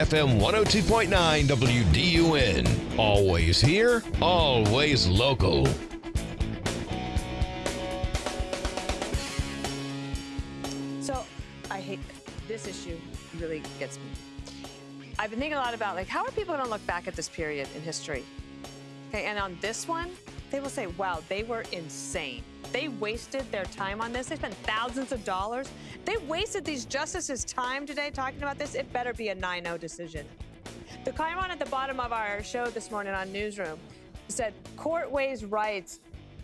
FM 102.9 WDUN. Always here, always local. So I hate this issue. Really gets me. I've been thinking a lot about how are people going to look back at this period in history? Okay, and on this one, they will say, wow, they were insane. They wasted their time on this. They spent thousands of dollars. They wasted these justices' time today talking about this. It better be a 9-0 decision. The chyron at the bottom of our show this morning on Newsroom said, court weighs rights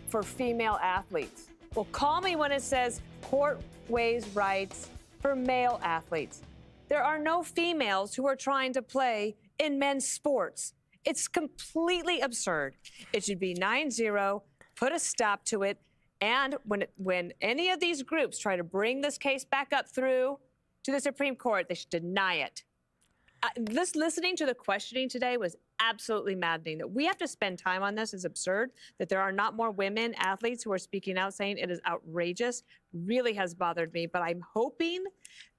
for female athletes. Well, call me when it says court weighs rights for male athletes. There are no females who are trying to play in men's sports. It's completely absurd. It should be 9-0, put a stop to it. And when any of these groups try to bring this case back up through to the Supreme Court, they should deny it. Listening to the questioning today was absolutely maddening. That we have to spend time on this is absurd. That there are not more women athletes who are speaking out saying it is outrageous really has bothered me. But I'm hoping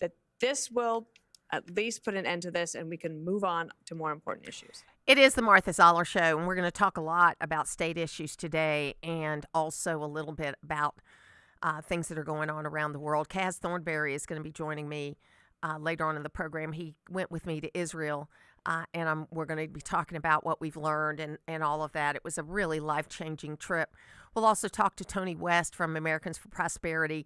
that this will at least put an end to this and we can move on to more important issues. It is the Martha Zoller Show, and we're going to talk a lot about state issues today and also a little bit about things that are going on around the world. Kaz Thornberry is going to be joining me later on in the program. He went with me to Israel, and we're going to be talking about what we've learned and all of that. It was a really life-changing trip. We'll also talk to Tony West from Americans for Prosperity,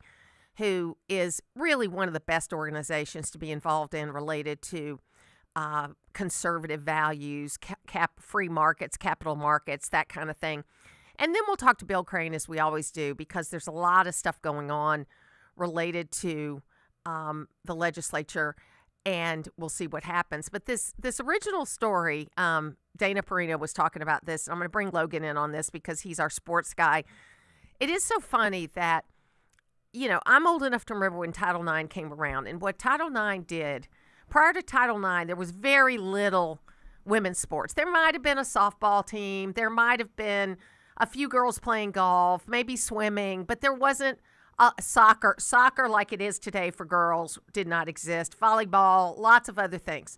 who is really one of the best organizations to be involved in related to conservative values, free markets, capital markets, that kind of thing. And then we'll talk to Bill Crane, as we always do, because there's a lot of stuff going on related to the legislature, and we'll see what happens. But this original story, Dana Perino was talking about this, and I'm going to bring Logan in on this because he's our sports guy. It is so funny that, I'm old enough to remember when Title IX came around, and what Title IX did. Prior to Title IX, there was very little women's sports. There might have been a softball team. There might have been a few girls playing golf, maybe swimming, but there wasn't soccer. Soccer like it is today for girls did not exist. Volleyball, lots of other things.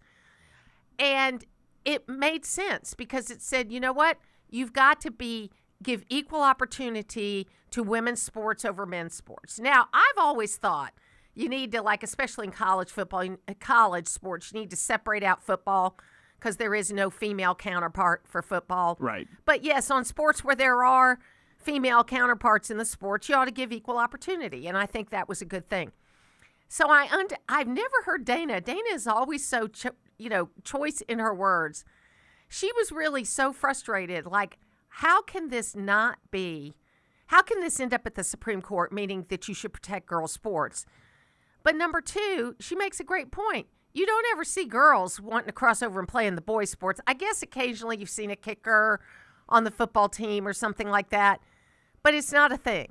And it made sense because it said, you know what? You've got to give equal opportunity to women's sports over men's sports. Now, I've always thought you need to, especially in college football, college sports, you need to separate out football because there is no female counterpart for football. Right. But yes, on sports where there are female counterparts in the sports, you ought to give equal opportunity, and I think that was a good thing. So I've never heard Dana. Dana is always so, choice in her words. She was really so frustrated, how can this end up at the Supreme Court, meaning that you should protect girls' sports? But number two, she makes a great point. You don't ever see girls wanting to cross over and play in the boys' sports. I guess occasionally you've seen a kicker on the football team or something like that, but it's not a thing.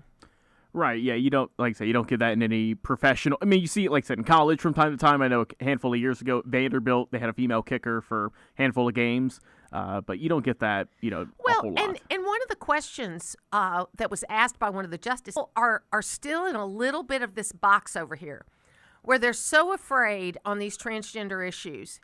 Right, yeah, you don't, you don't get that in any professional. I mean, you see it, in college from time to time. I know a handful of years ago, Vanderbilt, they had a female kicker for a handful of games, but you don't get that, a whole lot. And one of the questions that was asked by one of the justices are still in a little bit of this box over here, where they're so afraid on these transgender issues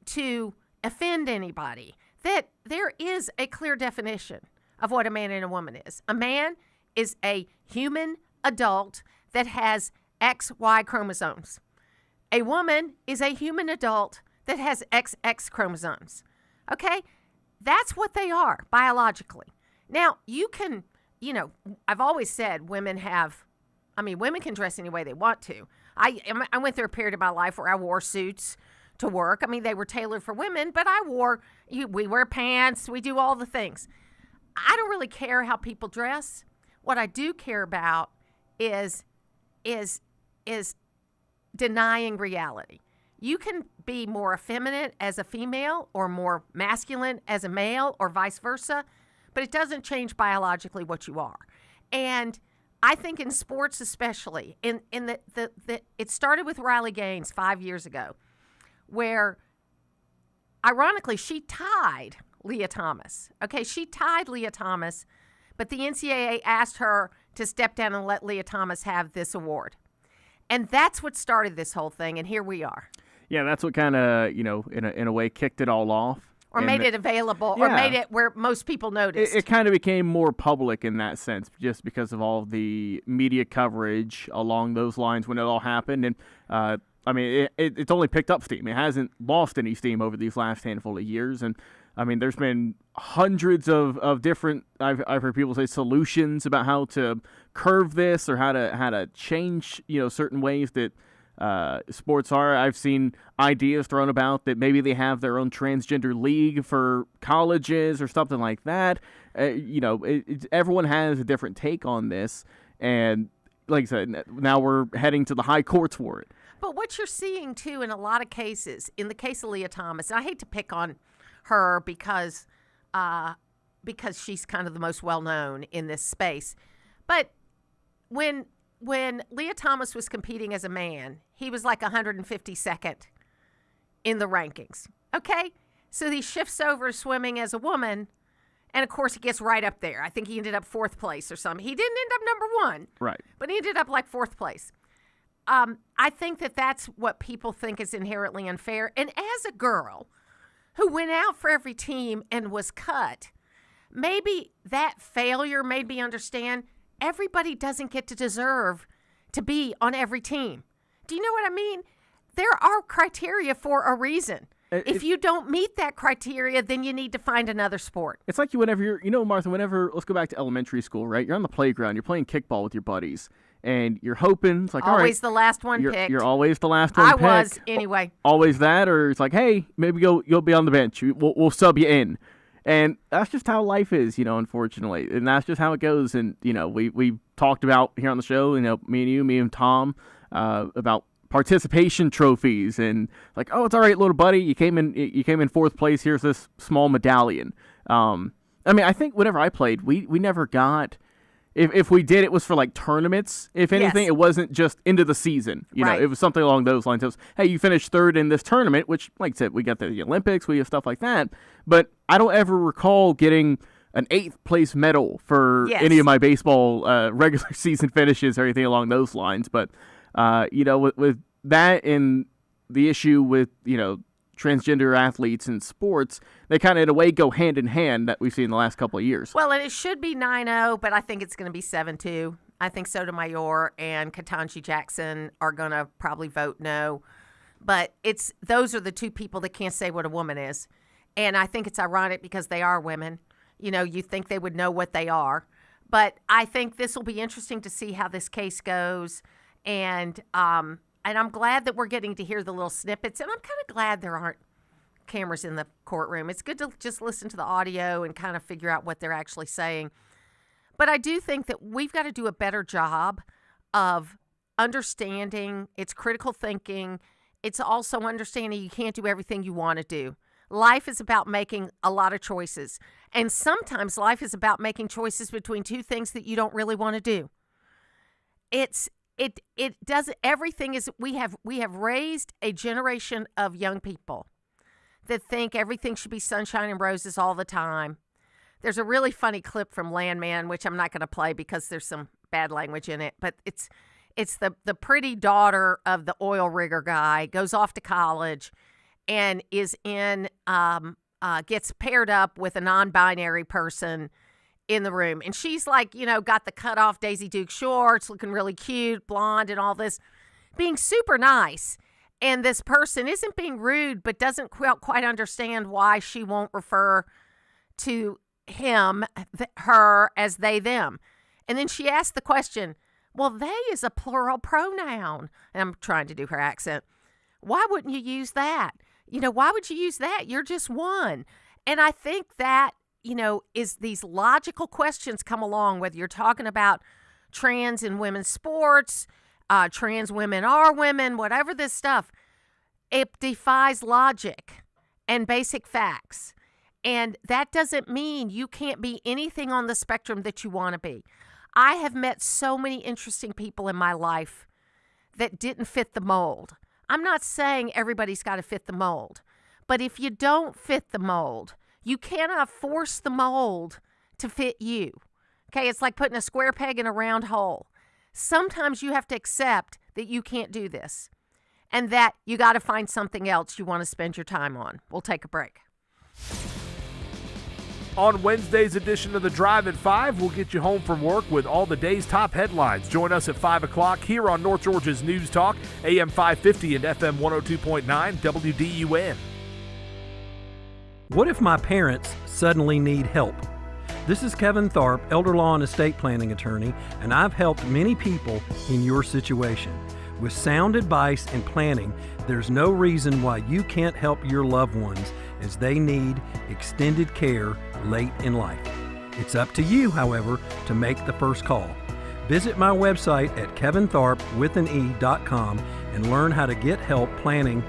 to offend anybody that there is a clear definition of what a man and a woman is. A man is a human adult that has XY chromosomes. A woman is a human adult that has XX chromosomes. Okay? That's what they are biologically. Now, you can, I've always said women can dress any way they want to. I went through a period of my life where I wore suits to work. They were tailored for women, but we wear pants, we do all the things. I don't really care how people dress. What I do care about is denying reality. You can be more effeminate as a female or more masculine as a male or vice versa, but it doesn't change biologically what you are. And I think in sports especially, it started with Riley Gaines 5 years ago, where ironically she tied Leah Thomas. Okay, she tied Leah Thomas, but the NCAA asked her to step down and let Leah Thomas have this award. And that's what started this whole thing, and here we are. Yeah, that's what kind of, in a way kicked it all off. Or And made it available, or Yeah. made it where most people noticed. It kind of became more public in that sense, just because of all the media coverage along those lines when it all happened. And I mean, it's only picked up steam. It hasn't lost any steam over these last handful of years. And I mean, there's been hundreds of different, I've heard people say, solutions about how to curve this or how to change certain ways that sports are. I've seen ideas thrown about that maybe they have their own transgender league for colleges or something like that. Everyone has a different take on this, and like I said, now we're heading to the high courts for it. But what you're seeing too in a lot of cases, in the case of Leah Thomas, and I hate to pick on her because she's kind of the most well known in this space, but when Leah Thomas was competing as a man, he was like 152nd in the rankings. Okay? So he shifts over swimming as a woman, and of course he gets right up there. I think he ended up 4th place or something. He didn't end up number 1. Right. But he ended up like 4th place. I think that's what people think is inherently unfair. And as a girl who went out for every team and was cut, maybe that failure made me understand everybody doesn't get to deserve to be on every team. Do you know what I mean? There are criteria for a reason. If you don't meet that criteria, then you need to find another sport. It's like whenever Martha, let's go back to elementary school, right? You're on the playground, you're playing kickball with your buddies, and you're hoping, it's like, all right. Always the last one picked. You're always the last one picked. I was, anyway. Always that, or it's like, hey, maybe you'll be on the bench. We'll sub you in. And that's just how life is, unfortunately. And that's just how it goes. And, we talked about here on the show, me and Tom, about participation trophies and like, oh, it's all right, little buddy. You came in 4th place. Here's this small medallion. I mean, I think whenever I played, we never got, if we did, it was for like tournaments. If anything, Yes. It wasn't just into the season. Right. It was something along those lines. It was, hey, you finished 3rd in this tournament, which, like I said, we got the Olympics, we have stuff like that. But I don't ever recall getting an 8th place medal for Yes. any of my baseball regular season finishes or anything along those lines. But with that and the issue with transgender athletes in sports, they kind of in a way go hand in hand that we've seen in the last couple of years. Well, and it should be 9-0, but I think it's going to be 7-2. I think Sotomayor and Ketanji Jackson are going to probably vote no. But those are the two people that can't say what a woman is. And I think it's ironic because they are women. You think they would know what they are. But I think this will be interesting to see how this case goes. And I'm glad that we're getting to hear the little snippets. And I'm kind of glad there aren't cameras in the courtroom. It's good to just listen to the audio and kind of figure out what they're actually saying. But I do think that we've got to do a better job of understanding. It's critical thinking. It's also understanding you can't do everything you want to do. Life is about making a lot of choices. And sometimes life is about making choices between two things that you don't really want to do. It does everything is we have raised a generation of young people that think everything should be sunshine and roses all the time. There's a really funny clip from Landman, which I'm not going to play because there's some bad language in it, but it's the pretty daughter of the oil rigger guy goes off to college and is gets paired up with a non-binary person in the room. And she's like, got the cut off Daisy Duke shorts, looking really cute, blonde and all this, being super nice. And this person isn't being rude, but doesn't quite understand why she won't refer to him, her as they, them. And then she asked the question, well, they is a plural pronoun. And I'm trying to do her accent. Why wouldn't you use that? Why would you use that? You're just one. And I think that, is these logical questions come along, whether you're talking about trans in women's sports, trans women are women, whatever this stuff, it defies logic and basic facts. And that doesn't mean you can't be anything on the spectrum that you want to be. I have met so many interesting people in my life that didn't fit the mold. I'm not saying everybody's got to fit the mold, but if you don't fit the mold, you cannot force the mold to fit you. Okay, it's like putting a square peg in a round hole. Sometimes you have to accept that you can't do this. and that you got to find something else you want to spend your time on. We'll take a break. On Wednesday's edition of The Drive at 5, we'll get you home from work with all the day's top headlines. Join us at 5 o'clock here on North Georgia's News Talk, AM 550 and FM 102.9 WDUN. What if my parents suddenly need help? This is Kevin Tharp, elder law and estate planning attorney, and I've helped many people in your situation. With sound advice and planning, there's no reason why you can't help your loved ones as they need extended care late in life. It's up to you, however, to make the first call. Visit my website at kevintharp.com and learn how to get help planning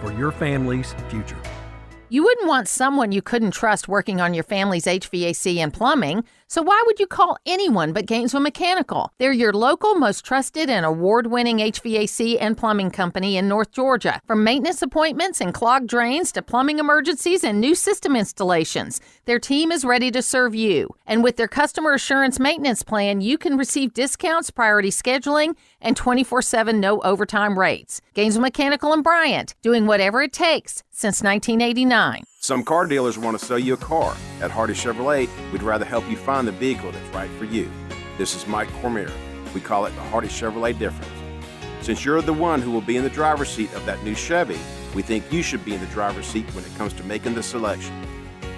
for your family's future. You wouldn't want someone you couldn't trust working on your family's HVAC and plumbing, so why would you call anyone but Gainesville Mechanical? They're your local, most trusted and award-winning HVAC and plumbing company in North Georgia. From maintenance appointments and clogged drains to plumbing emergencies and new system installations, their team is ready to serve you. And with their customer assurance maintenance plan, you can receive discounts, priority scheduling, and 24/7 no overtime rates. Gainesville Mechanical and Bryant, doing whatever it takes since 1989. Some car dealers want to sell you a car. At Hardy Chevrolet, we'd rather help you find the vehicle that's right for you. This is Mike Cormier. We call it the Hardy Chevrolet difference. Since you're the one who will be in the driver's seat of that new Chevy, we think you should be in the driver's seat when it comes to making the selection.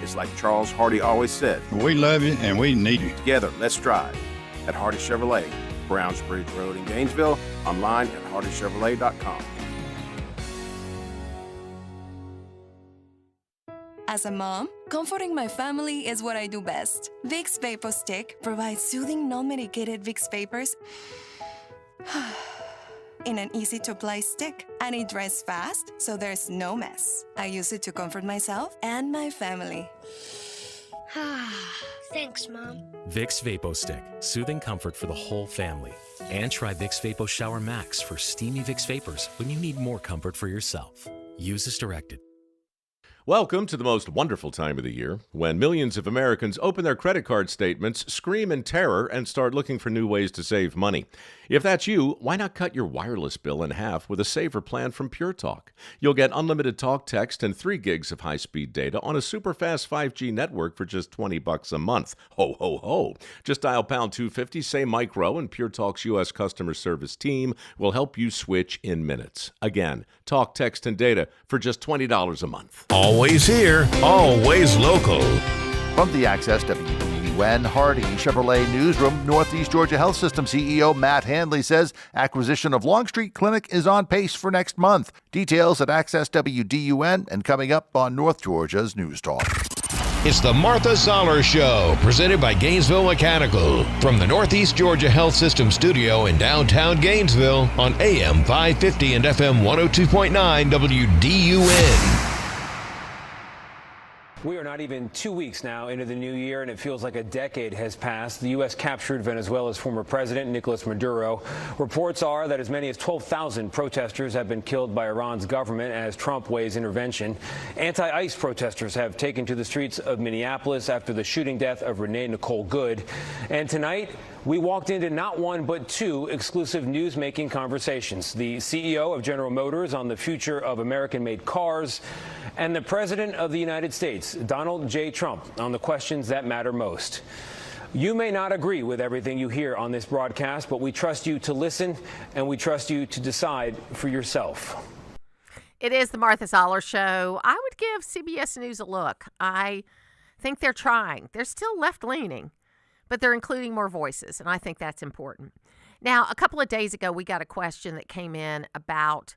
It's like Charles Hardy always said, we love you and we need you. Together, let's drive. At Hardy Chevrolet, Brownsbridge Road in Gainesville, online at hardychevrolet.com. As a mom, comforting my family is what I do best. Vicks Vapor Stick provides soothing, non-medicated Vicks Vapors in an easy-to-apply stick, and it dries fast, so there's no mess. I use it to comfort myself and my family. Thanks, Mom. Vicks Vapo Stick, soothing comfort for the whole family. And try Vicks Vapo Shower Max for steamy Vicks Vapors when you need more comfort for yourself. Use as directed. Welcome to the most wonderful time of the year, when millions of Americans open their credit card statements, scream in terror, and start looking for new ways to save money. If that's you, why not cut your wireless bill in half with a saver plan from Pure Talk? You'll get unlimited talk, text, and 3 gigs of high-speed data on a super-fast 5G network for just $20 a month. Ho, ho, ho. Just dial pound 250, say micro, and Pure Talk's U.S. customer service team will help you switch in minutes. Again, talk, text, and data for just $20 a month. Always here, always local. From the Access WDUN Hardy Chevrolet Newsroom, Northeast Georgia Health System CEO Matt Handley says acquisition of Longstreet Clinic is on pace for next month. Details at Access WDUN and coming up on North Georgia's News Talk. It's the Martha Zoller Show, presented by Gainesville Mechanical, from the Northeast Georgia Health System studio in downtown Gainesville on AM 550 and FM 102.9 WDUN. We are not even 2 weeks now into the new year, and it feels like a decade has passed. The U.S. captured Venezuela's former president, Nicolas Maduro. Reports are that as many as 12,000 protesters have been killed by Iran's government as Trump weighs intervention. Anti-ICE protesters have taken to the streets of Minneapolis after the shooting death of Renee Nicole Good. And tonight, we walked into not one but 2 exclusive news-making conversations. The CEO of General Motors on the future of American-made cars, and the President of the United States, Donald J. Trump, on the questions that matter most. You may not agree with everything you hear on this broadcast, but we trust you to listen, and we trust you to decide for yourself. It is the Martha Zoller Show. I would give CBS News a look. I think they're trying. They're still left-leaning, but they're including more voices, and I think that's important. Now, a couple of days ago, we got a question that came in about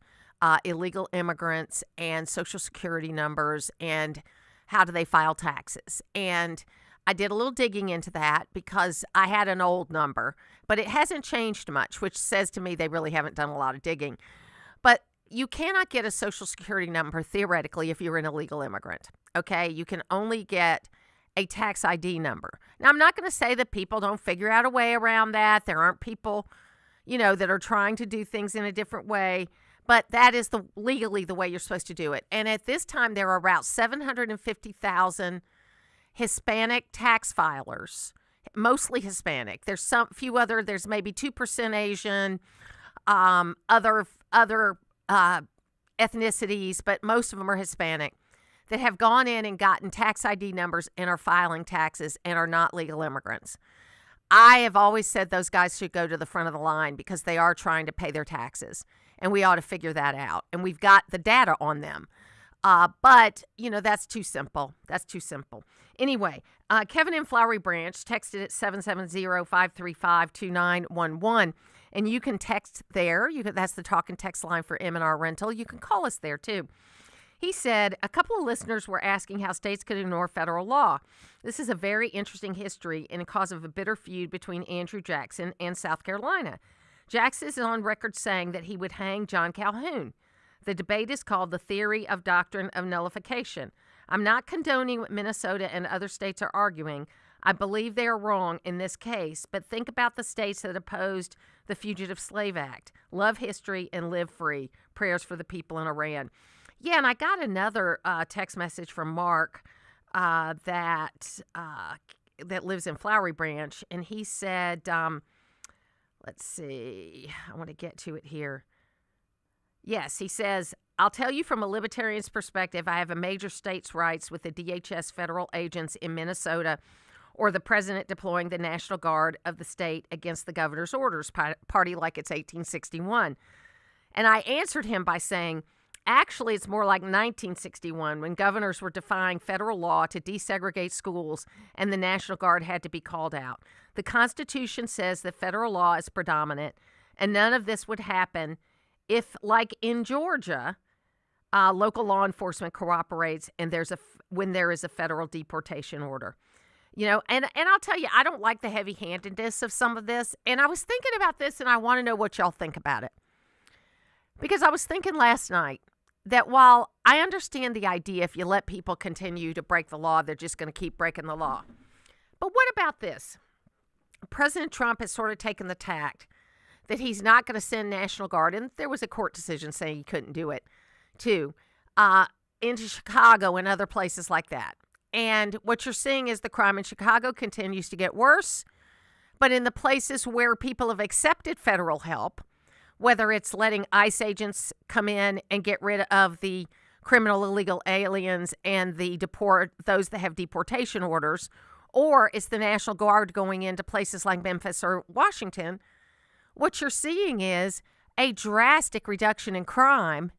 illegal immigrants and Social Security numbers and how do they file taxes. And I did a little digging into that because I had an old number, but it hasn't changed much, which says to me they really haven't done a lot of digging. But you cannot get a Social Security number theoretically if you're an illegal immigrant, okay? You can only get a tax ID number. Now, I'm not going to say that people don't figure out a way around that. There aren't people, that are trying to do things in a different way. But that is legally the way you're supposed to do it. And at this time, there are about 750,000 Hispanic tax filers, mostly Hispanic. There's there's maybe 2% Asian, other ethnicities, but most of them are Hispanic, that have gone in and gotten tax ID numbers and are filing taxes and are not legal immigrants. I have always said those guys should go to the front of the line because they are trying to pay their taxes, and we ought to figure that out. And we've got the data on them. But, that's too simple. That's too simple. Anyway, Kevin in Flowery Branch texted at 770-535-2911. And you can text there. That's the talk and text line for M&R Rental. You can call us there, too. He said, a couple of listeners were asking how states could ignore federal law. This is a very interesting history and a cause of a bitter feud between Andrew Jackson and South Carolina. Jackson is on record saying that he would hang John Calhoun. The debate is called the theory of doctrine of nullification. I'm not condoning what Minnesota and other states are arguing. I believe they are wrong in this case, but think about the states that opposed the Fugitive Slave Act. Love history and live free. Prayers for the people in Iran. Yeah, and I got another text message from Mark that lives in Flowery Branch, and he said, let's see, I want to get to it here. Yes, he says, I'll tell you from a libertarian's perspective, I have a major states' rights with the DHS federal agents in Minnesota or the president deploying the National Guard of the state against the governor's orders, party like it's 1861. And I answered him by saying, actually, it's more like 1961 when governors were defying federal law to desegregate schools and the National Guard had to be called out. The Constitution says that federal law is predominant, and none of this would happen if, like in Georgia, local law enforcement cooperates and when there is a federal deportation order. And I'll tell you, I don't like the heavy-handedness of some of this, and I was thinking about this, and I want to know what y'all think about it. Because I was thinking last night that while I understand the idea if you let people continue to break the law, they're just going to keep breaking the law. But what about this? President Trump has sort of taken the tact that he's not going to send National Guard, and there was a court decision saying he couldn't do it, too, into Chicago and other places like that. And what you're seeing is the crime in Chicago continues to get worse, but in the places where people have accepted federal help, whether it's letting ICE agents come in and get rid of the criminal illegal aliens and those that have deportation orders, or it's the National Guard going into places like Memphis or Washington, what you're seeing is a drastic reduction in crime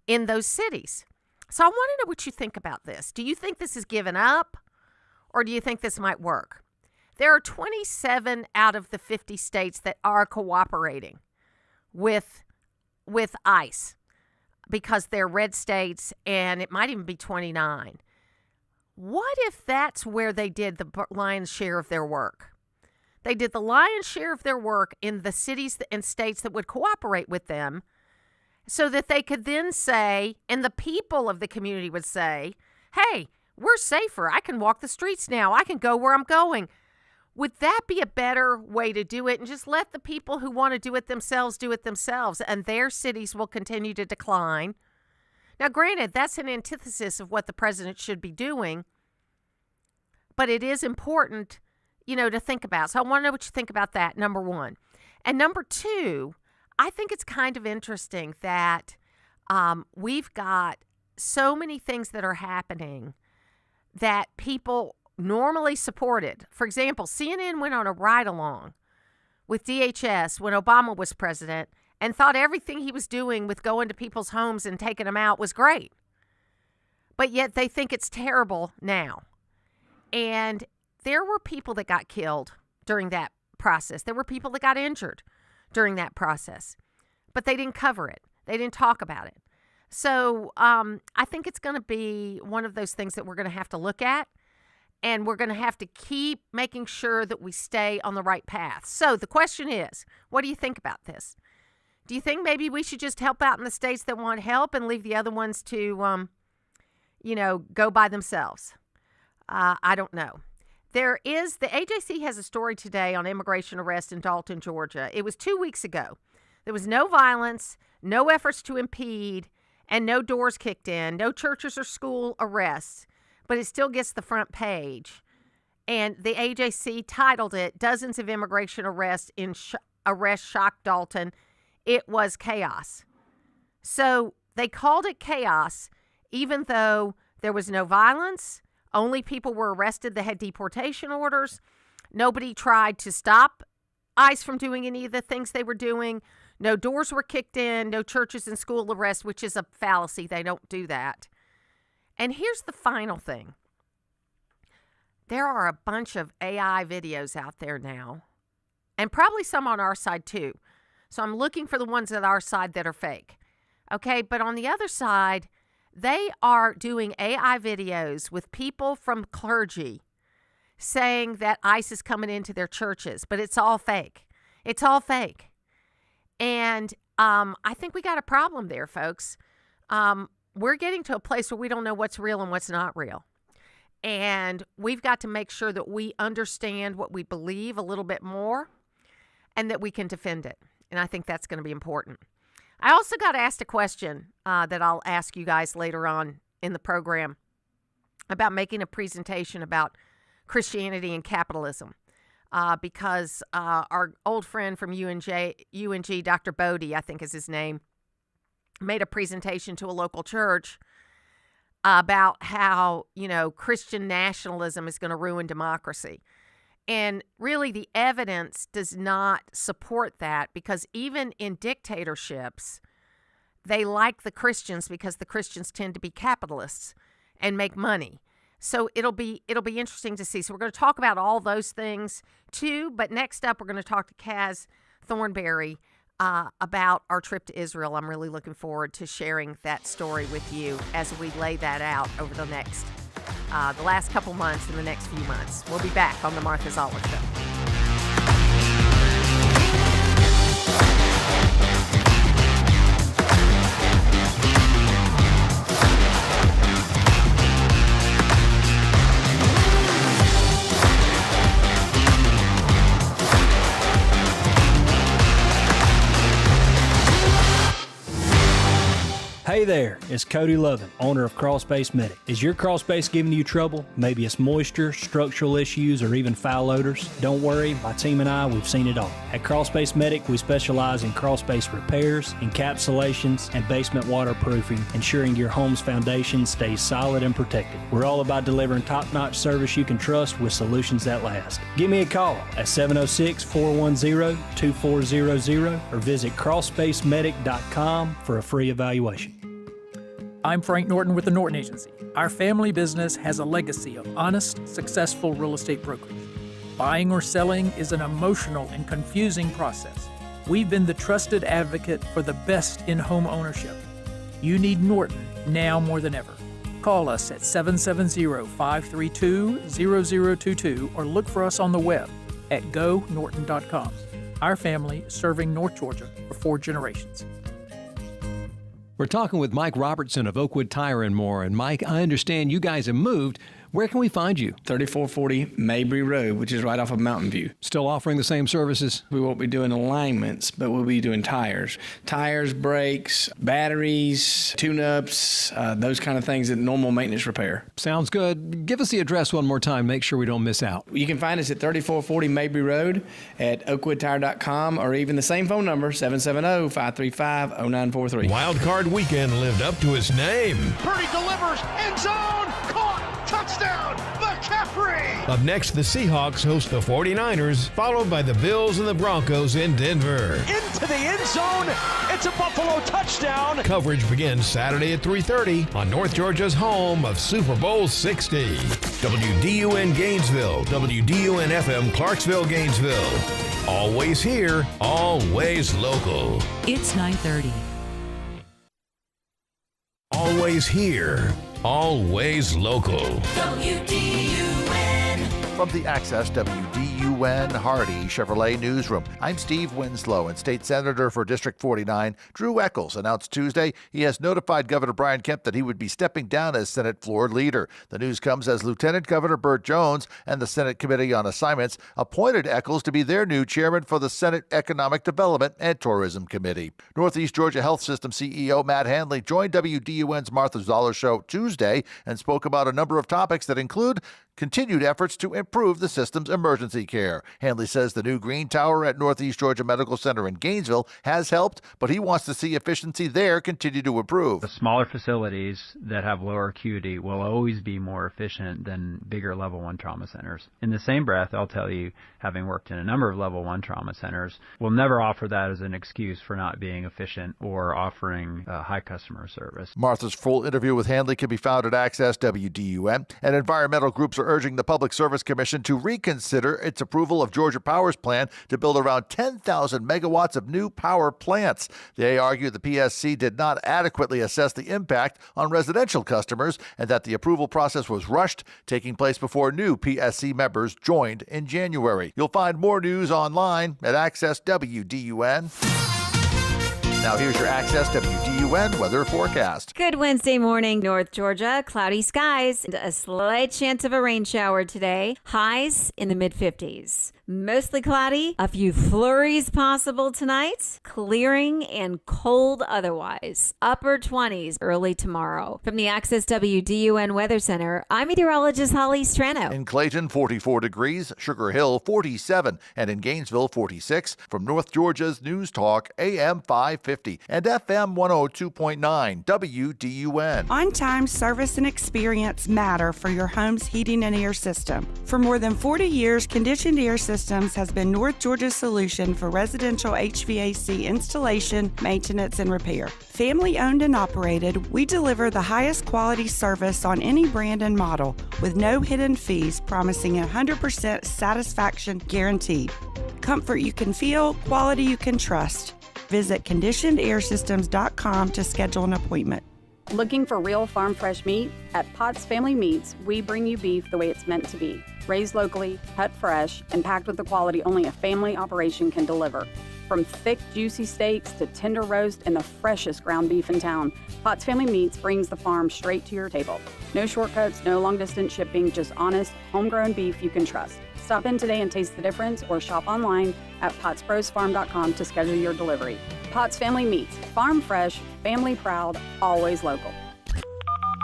in those cities. So I want to know what you think about this. Do you think this is given up, or do you think this might work? There are 27 out of the 50 states that are cooperating with ICE because they're red states, and it might even be 29. What if that's where they did the lion's share of their work? They did the lion's share of their work in the cities and states that would cooperate with them so that they could then say, and the people of the community would say, hey, we're safer. I can walk the streets now. I can go where I'm going. Would that be a better way to do it? And just let the people who want to do it themselves, and their cities will continue to decline. Now, granted, that's an antithesis of what the president should be doing, but it is important, to think about. So I want to know what you think about that, number one. And number two, I think it's kind of interesting that we've got so many things that are happening that people normally supported. For example, CNN went on a ride-along with DHS when Obama was president and thought everything he was doing with going to people's homes and taking them out was great. But yet they think it's terrible now. And there were people that got killed during that process. There were people that got injured during that process. But they didn't cover it. They didn't talk about it. So I think it's going to be one of those things that we're going to have to look at. And we're going to have to keep making sure that we stay on the right path. So the question is, what do you think about this? Do you think maybe we should just help out in the states that want help and leave the other ones to, go by themselves? I don't know. The AJC has a story today on immigration arrest in Dalton, Georgia. It was 2 weeks ago. There was no violence, no efforts to impede, and no doors kicked in, no churches or school arrests. But it still gets the front page. And the AJC titled it, Dozens of Immigration Arrests shocked Dalton. It was chaos. So they called it chaos, even though there was no violence. Only people were arrested that had deportation orders. Nobody tried to stop ICE from doing any of the things they were doing. No doors were kicked in, no churches and school arrests, which is a fallacy. They don't do that. And here's the final thing. There are a bunch of AI videos out there now, and probably some on our side too. So I'm looking for the ones at our side that are fake. Okay, but on the other side, they are doing AI videos with people from clergy saying that ICE is coming into their churches, but it's all fake. It's all fake. And I think we got a problem there, folks. We're getting to a place where we don't know what's real and what's not real. And we've got to make sure that we understand what we believe a little bit more and that we can defend it. And I think that's going to be important. I also got asked a question that I'll ask you guys later on in the program about making a presentation about Christianity and capitalism. Because our old friend from UNG, Dr. Bodie, I think is his name, made a presentation to a local church about how, Christian nationalism is going to ruin democracy. And really the evidence does not support that, because even in dictatorships, they like the Christians because the Christians tend to be capitalists and make money. So it'll be interesting to see. So we're going to talk about all those things too. But next up, we're going to talk to Kaz Thornberry about our trip to Israel. I'm really looking forward to sharing that story with you as we lay that out over the last couple months and the next few months. We'll be back on the Martha Zoller Show. Hey there, it's Cody Lovin, owner of Crawl Space Medic. Is your crawl space giving you trouble? Maybe it's moisture, structural issues, or even foul odors? Don't worry, my team and I, we've seen it all. At Crawl Space Medic, we specialize in crawl space repairs, encapsulations, and basement waterproofing, ensuring your home's foundation stays solid and protected. We're all about delivering top-notch service you can trust with solutions that last. Give me a call at 706-410-2400 or visit crawlspacemedic.com for a free evaluation. I'm Frank Norton with the Norton Agency. Our family business has a legacy of honest, successful real estate brokerage. Buying or selling is an emotional and confusing process. We've been the trusted advocate for the best in home ownership. You need Norton now more than ever. Call us at 770-532-0022 or look for us on the web at gonorton.com. Our family serving North Georgia for 4 generations. We're talking with Mike Robertson of Oakwood Tire and More. And Mike, I understand you guys have moved. Where can we find you? 3440 Mabry Road, which is right off of Mountain View. Still offering the same services? We won't be doing alignments, but we'll be doing tires. Tires, brakes, batteries, tune-ups, those kind of things that normal maintenance repair. Sounds good. Give us the address one more time. Make sure we don't miss out. You can find us at 3440 Mabry Road at oakwoodtire.com or even the same phone number, 770-535-0943. Wild Card Weekend lived up to its name. Purdy delivers, end zone, caught, touchdown, McCaffrey! Up next, the Seahawks host the 49ers, followed by the Bills and the Broncos in Denver. Into the end zone, it's a Buffalo touchdown. Coverage begins Saturday at 3:30 on North Georgia's home of Super Bowl 60. WDUN Gainesville, WDUN FM Clarksville, Gainesville. Always here, always local. It's 9:30. Always here, always local. WDUN. From the Access WDUN Hardy Chevrolet Newsroom, I'm Steve Winslow, and State Senator for District 49, Drew Eccles, announced Tuesday he has notified Governor Brian Kemp that he would be stepping down as Senate floor leader. The news comes as Lieutenant Governor Burt Jones and the Senate Committee on Assignments appointed Eccles to be their new chairman for the Senate Economic Development and Tourism Committee. Northeast Georgia Health System CEO Matt Handley joined WDUN's Martha Zoller Show Tuesday and spoke about a number of topics that include continued efforts to improve the system's emergency care. care. Handley says the new green tower at Northeast Georgia Medical Center in Gainesville has helped, but he wants to see efficiency there continue to improve. The smaller facilities that have lower acuity will always be more efficient than bigger level 1 trauma centers. In the same breath, I'll tell you, having worked in a number of level 1 trauma centers, we'll never offer that as an excuse for not being efficient or offering high customer service. Martha's full interview with Handley can be found at Access WDUN, and environmental groups are urging the Public Service Commission to reconsider its approval of Georgia Power's plan to build around 10,000 megawatts of new power plants. They argue the PSC did not adequately assess the impact on residential customers and that the approval process was rushed, taking place before new PSC members joined in January. You'll find more news online at Access WDUN. Now here's your Access WDUN weather forecast. Good Wednesday morning, North Georgia. Cloudy skies and a slight chance of a rain shower today. Highs in the mid-50s. Mostly cloudy, a few flurries possible tonight, clearing and cold otherwise. Upper 20s early tomorrow. From the Access WDUN Weather Center, I'm meteorologist Holly Strano. In Clayton, 44 degrees, Sugar Hill, 47, and in Gainesville, 46. From North Georgia's News Talk, AM 550 and FM 102.9 WDUN. On-time service and experience matter for your home's heating and air system. For more than 40 years, Conditioned Air Systems has been North Georgia's solution for residential HVAC installation, maintenance, and repair. Family owned and operated, we deliver the highest quality service on any brand and model with no hidden fees, promising 100% satisfaction guaranteed. Comfort you can feel, quality you can trust. Visit conditionedairsystems.com to schedule an appointment. Looking for real farm fresh meat? At Potts Family Meats, we bring you beef the way it's meant to be. Raised locally, cut fresh, and packed with the quality only a family operation can deliver. From thick, juicy steaks to tender roast and the freshest ground beef in town, Potts Family Meats brings the farm straight to your table. No shortcuts, no long-distance shipping, just honest, homegrown beef you can trust. Stop in today and taste the difference or shop online at pottsbrosfarm.com to schedule your delivery. Potts Family Meats, farm fresh, family proud, always local.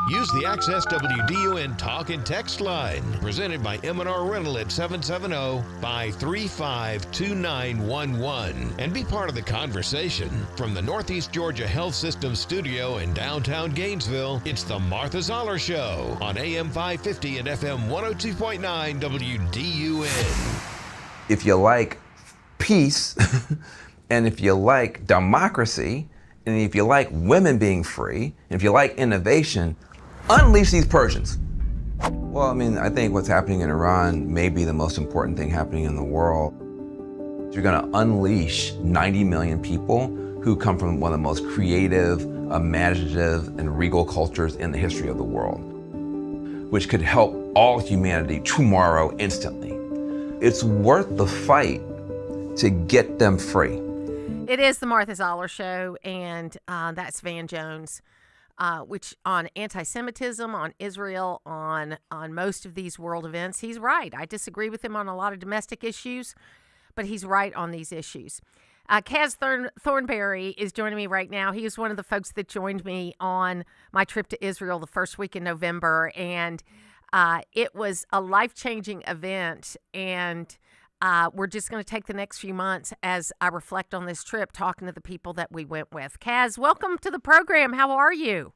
Use the Access WDUN Talk and Text line, presented by M&R Rental at 770-535-2911, and be part of the conversation. From the Northeast Georgia Health System studio in downtown Gainesville, it's the Martha Zoller Show on AM 550 and FM 102.9 WDUN. If you like peace, and if you like democracy, and if you like women being free, and if you like innovation, unleash these Persians. Well, I mean, I think what's happening in Iran may be the most important thing happening in the world. You're going to unleash 90 million people who come from one of the most creative, imaginative, and regal cultures in the history of the world, which could help all humanity tomorrow instantly. It's worth the fight to get them free. It is the Martha Zoller Show, and that's Van Jones. Which on anti-Semitism, on Israel, on most of these world events, he's right. I disagree with him on a lot of domestic issues, but he's right on these issues. Kaz Thornberry is joining me right now. He was one of the folks that joined me on my trip to Israel the first week in November, and it was a life-changing event, and we're just going to take the next few months as I reflect on this trip, talking to the people that we went with. Kaz, welcome to the program. How are you?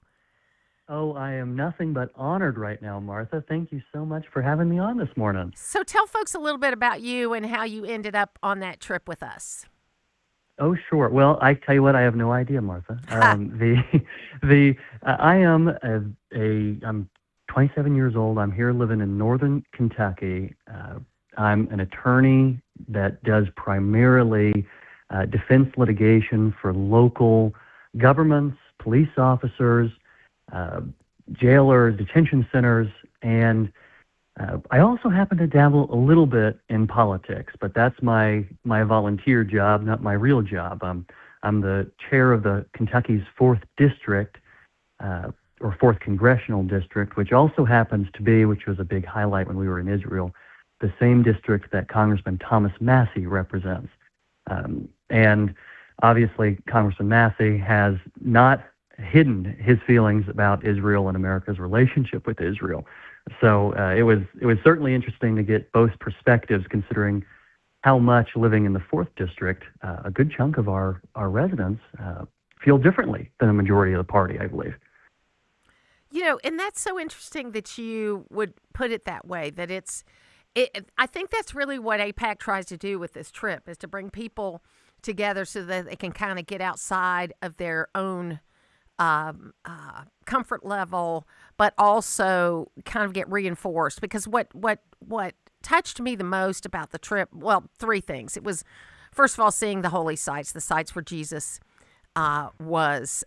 Oh, I am nothing but honored right now, Martha. Thank you so much for having me on this morning. So tell folks a little bit about you and how you ended up on that trip with us. Oh, sure. Well, I tell you what, I have no idea, Martha. I'm 27 years old. I'm here living in northern Kentucky. I'm an attorney that does primarily defense litigation for local governments, police officers, jailers, detention centers, and I also happen to dabble a little bit in politics, but that's my volunteer job, not my real job. I'm the chair of the Kentucky's 4th District, or 4th Congressional District, which also happens to be, which was a big highlight when we were in Israel, the same district that Congressman Thomas Massie represents. And obviously, Congressman Massie has not hidden his feelings about Israel and America's relationship with Israel. So it was certainly interesting to get both perspectives, considering how much living in the 4th District, a good chunk of our residents feel differently than the majority of the party, I believe. And that's so interesting that you would put it that way, that I think that's really what AIPAC tries to do with this trip, is to bring people together so that they can kind of get outside of their own comfort level, but also kind of get reinforced. Because what touched me the most about the trip, well, 3 things. It was, first of all, seeing the holy sites, the sites where Jesus was.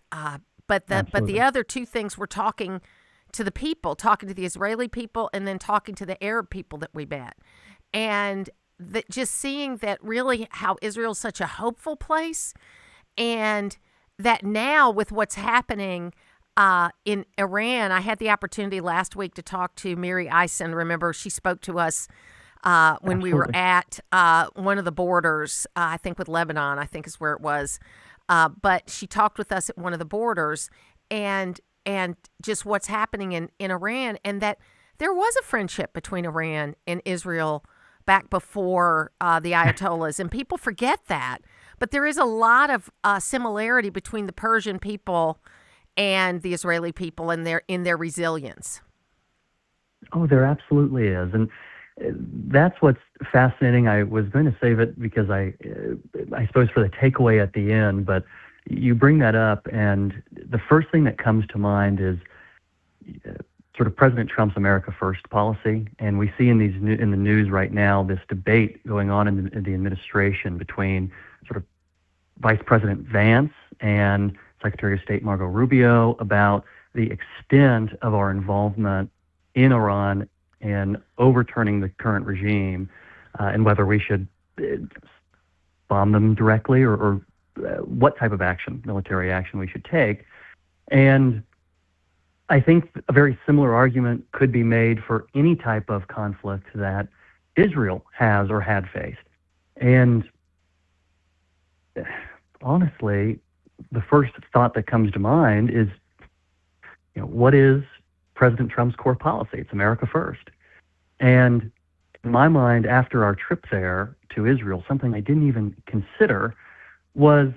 But the other 2 things were talking to the people, talking to the Israeli people, and then talking to the Arab people that we met. And just seeing that really how Israel's such a hopeful place, and that now with what's happening in Iran, I had the opportunity last week to talk to Miri Eisen. Remember, she spoke to us when we were at one of the borders, I think with Lebanon, I think is where it was. But she talked with us at one of the borders and just what's happening in Iran, and that there was a friendship between Iran and Israel back before the Ayatollahs, and people forget that. But there is a lot of similarity between the Persian people and the Israeli people in their resilience. Oh, there absolutely is. And that's what's fascinating. I was going to save it because I suppose for the takeaway at the end, but you bring that up, and the first thing that comes to mind is sort of President Trump's America First policy. And we see in the news right now this debate going on in the administration between sort of Vice President Vance and Secretary of State Marco Rubio about the extent of our involvement in Iran and overturning the current regime, and whether we should bomb them directly or what type of action, military action, we should take. And I think a very similar argument could be made for any type of conflict that Israel has or had faced. And honestly, the first thought that comes to mind is, what is President Trump's core policy? It's America First. And in my mind, after our trip there to Israel, something I didn't even consider was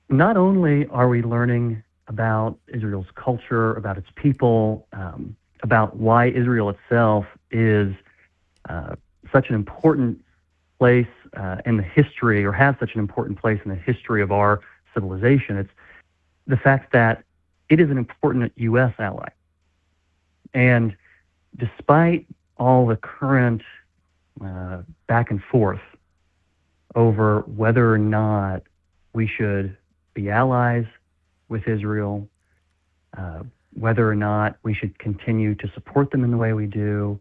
not only are we learning about Israel's culture, about its people, about why Israel itself is such an important place in the history, or has such an important place in the history of our civilization. It's the fact that it is an important U.S. ally. And despite all the current back and forth over whether or not we should be allies with Israel, whether or not we should continue to support them in the way we do,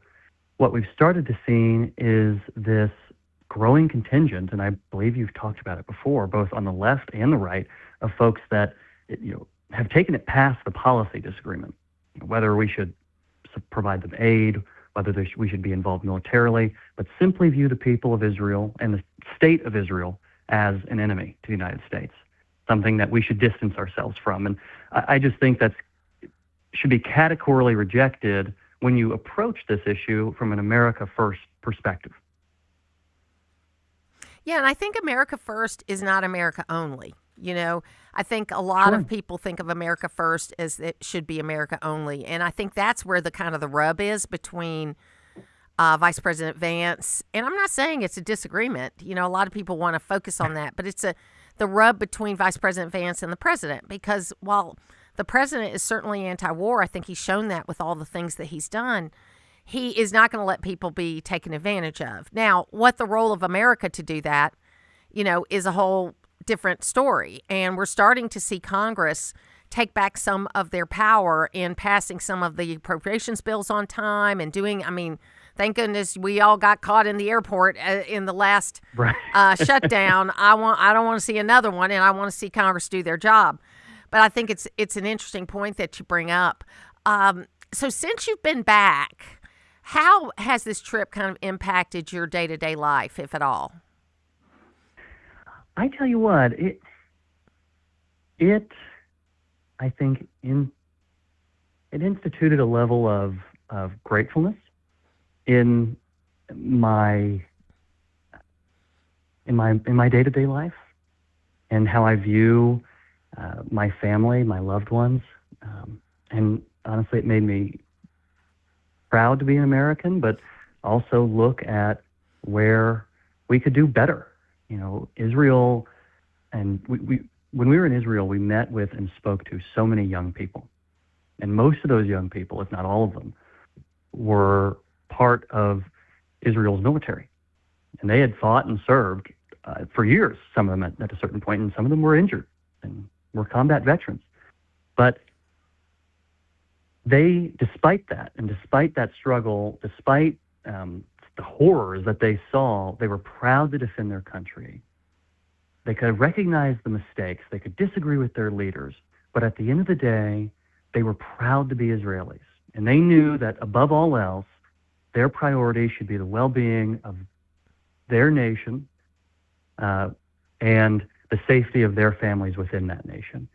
what we've started to see is this growing contingent, and I believe you've talked about it before, both on the left and the right, of folks that have taken it past the policy disagreement, whether we should provide them aid, whether we should be involved militarily, but simply view the people of Israel and the state of Israel as an enemy to the United States, something that we should distance ourselves from. And I just think that should be categorically rejected when you approach this issue from an America First perspective. Yeah, and I think America First is not America only. I think a lot of people think of America First as it should be America only. And I think that's where the kind of the rub is between Vice President Vance. And I'm not saying it's a disagreement. A lot of people want to focus on that. But it's the rub between Vice President Vance and the president. Because while the president is certainly anti-war, I think he's shown that with all the things that he's done, he is not going to let people be taken advantage of. Now, what the role of America to do that, is a whole different story. And we're starting to see Congress take back some of their power in passing some of the appropriations bills on time and thank goodness we all got caught in the airport in the last shutdown. I don't want to see another one, and I want to see Congress do their job. But I think it's an interesting point that you bring up. So since you've been back, how has this trip kind of impacted your day-to-day life, if at all? I tell you what, it I think it instituted a level of gratefulness in my in my day-to-day life and how I view my family, my loved ones. And honestly, it made me proud to be an American, but also look at where we could do better. Israel, and when we were in Israel, we met with and spoke to so many young people. And most of those young people, if not all of them, were part of Israel's military. And they had fought and served for years, some of them at a certain point, and some of them were injured and were combat veterans. But they, despite that, and despite that struggle, despite the horrors that they saw, they were proud to defend their country. They could recognize the mistakes. They could disagree with their leaders. But at the end of the day, they were proud to be Israelis. And they knew that above all else, their priority should be the well-being of their nation and the safety of their families within that nation.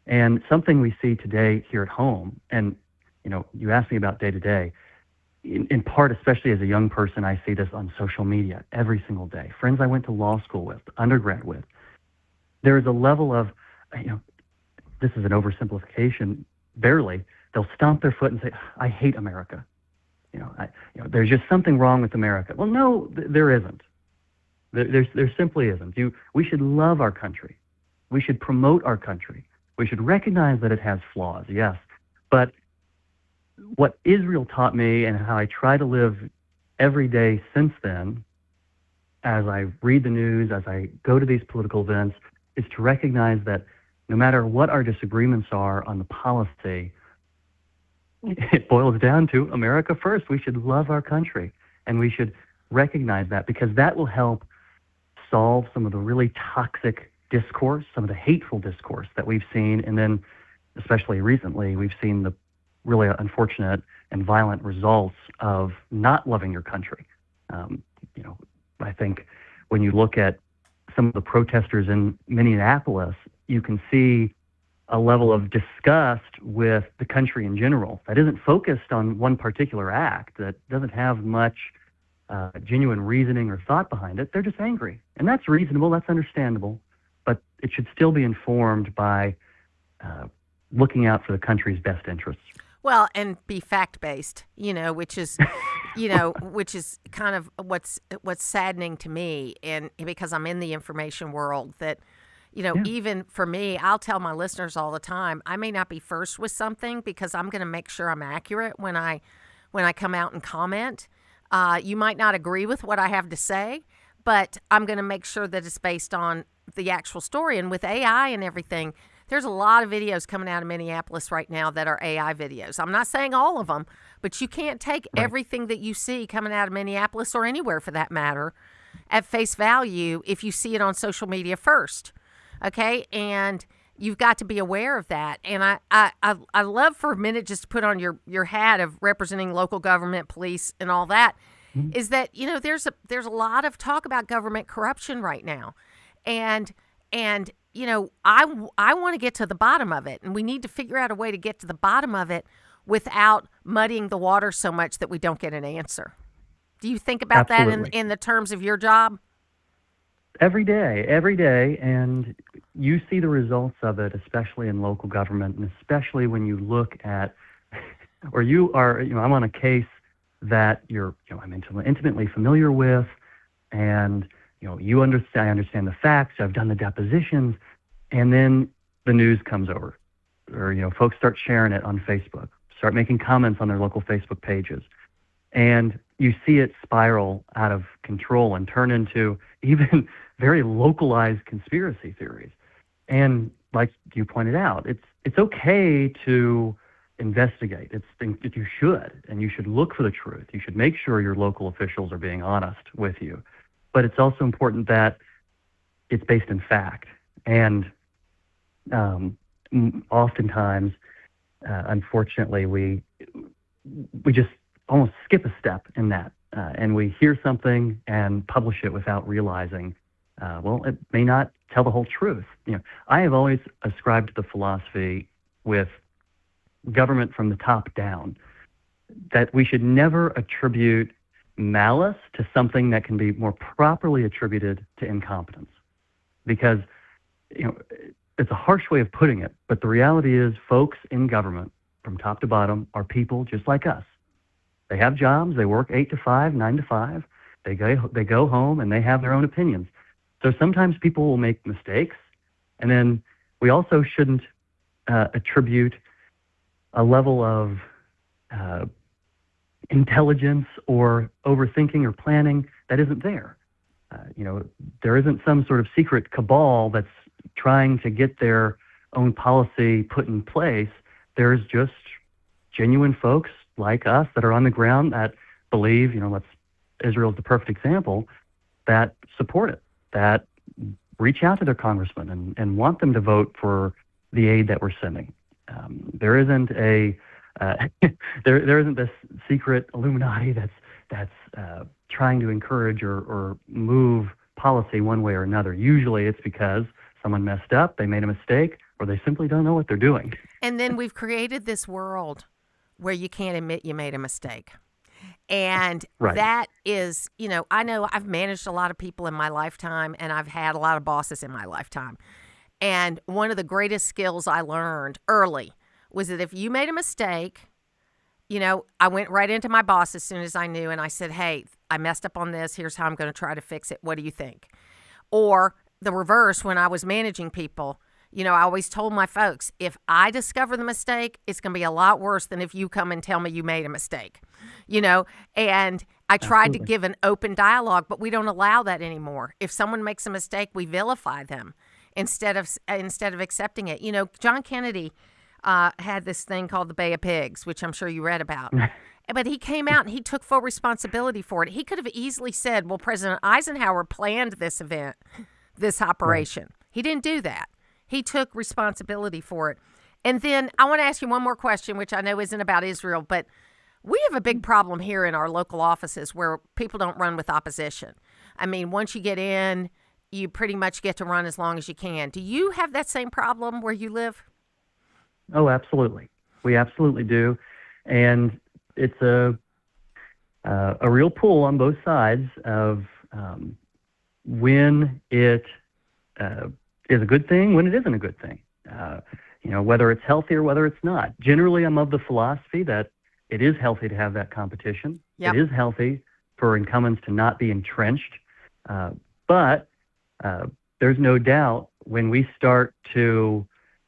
And something we see today here at home, and you asked me about day-to-day, in part, especially as a young person, I see this on social media every single day. Friends I went to law school with, undergrad with. There is a level of, this is an oversimplification, barely. They'll stomp their foot and say, I hate America. There's just something wrong with America. Well, no, there isn't. There simply isn't. We should love our country. We should promote our country. We should recognize that it has flaws, yes. But what Israel taught me and how I try to live every day since then, as I read the news, as I go to these political events, is to recognize that no matter what our disagreements are on the policy, it boils down to America first. We should love our country, and we should recognize that, because that will help solve some of the really toxic discourse, some of the hateful discourse that we've seen. And then, especially recently, we've seen the really unfortunate and violent results of not loving your country. I think when you look at some of the protesters in Minneapolis, you can see a level of disgust with the country in general that isn't focused on one particular act, that doesn't have much genuine reasoning or thought behind it. They're just angry. And that's reasonable, that's understandable, but it should still be informed by looking out for the country's best interests. Well, and be fact-based, which is, which is kind of what's saddening to me, and because I'm in the information world, that, even for me, I'll tell my listeners all the time, I may not be first with something because I'm going to make sure I'm accurate when I come out and comment. You might not agree with what I have to say, but I'm going to make sure that it's based on the actual story. And with AI and everything, there's a lot of videos coming out of Minneapolis right now that are AI videos. I'm not saying all of them, but you can't take everything that you see coming out of Minneapolis, or anywhere for that matter, at face value if you see it on social media first. Okay? And you've got to be aware of that. And I love for a minute just to put on your hat of representing local government, police, and all that, is that, there's a lot of talk about government corruption right now. And I want to get to the bottom of it, and we need to figure out a way to get to the bottom of it without muddying the water so much that we don't get an answer. Do you think about Absolutely. that in the terms of your job? Every day, and you see the results of it, especially in local government, and especially when you look at, or you are, I'm on a case that I'm intimately familiar with, and I understand the facts, I've done the depositions, and then the news comes over, or folks start sharing it on Facebook, start making comments on their local Facebook pages, and you see it spiral out of control and turn into even very localized conspiracy theories. And like you pointed out, it's okay to investigate. You should, and you should look for the truth. You should make sure your local officials are being honest with you. But it's also important that it's based in fact. And oftentimes, unfortunately, we just almost skip a step in that. And we hear something and publish it without realizing, it may not tell the whole truth. I have always ascribed to the philosophy with government from the top down that we should never attribute malice to something that can be more properly attributed to incompetence. Because, it's a harsh way of putting it, but the reality is folks in government, from top to bottom, are people just like us. They have jobs, they work 8 to 5, 9 to 5, they go home and they have their own opinions. So sometimes people will make mistakes, and then we also shouldn't attribute a level of intelligence or overthinking or planning that isn't there. There isn't some sort of secret cabal that's trying to get their own policy put in place. There's just genuine folks like us that are on the ground that believe, Israel's the perfect example, that support it, that reach out to their congressmen and want them to vote for the aid that we're sending. There isn't there isn't this secret Illuminati that's trying to encourage or move policy one way or another. Usually it's because someone messed up, they made a mistake, or they simply don't know what they're doing. And then we've created this world where you can't admit you made a mistake. And right. That is, I know I've managed a lot of people in my lifetime, and I've had a lot of bosses in my lifetime. And one of the greatest skills I learned early was that if you made a mistake, I went right into my boss as soon as I knew, and I said, hey, I messed up on this. Here's how I'm going to try to fix it. What do you think? Or the reverse, when I was managing people, I always told my folks, if I discover the mistake, it's going to be a lot worse than if you come and tell me you made a mistake, and I tried to give an open dialogue, but we don't allow that anymore. If someone makes a mistake, we vilify them instead of accepting it. John Kennedy had this thing called the Bay of Pigs, which I'm sure you read about. But he came out and he took full responsibility for it. He could have easily said, well, President Eisenhower planned this event, this operation. Right. He didn't do that. He took responsibility for it. And then I want to ask you one more question, which I know isn't about Israel, but we have a big problem here in our local offices where people don't run with opposition. I mean, once you get in, you pretty much get to run as long as you can. Do you have that same problem where you live? Oh, absolutely. We absolutely do. And it's a real pull on both sides of when it is a good thing, when it isn't a good thing. Whether it's healthy or whether it's not. Generally, I'm of the philosophy that it is healthy to have that competition. Yep. It is healthy for incumbents to not be entrenched. But there's no doubt when we start to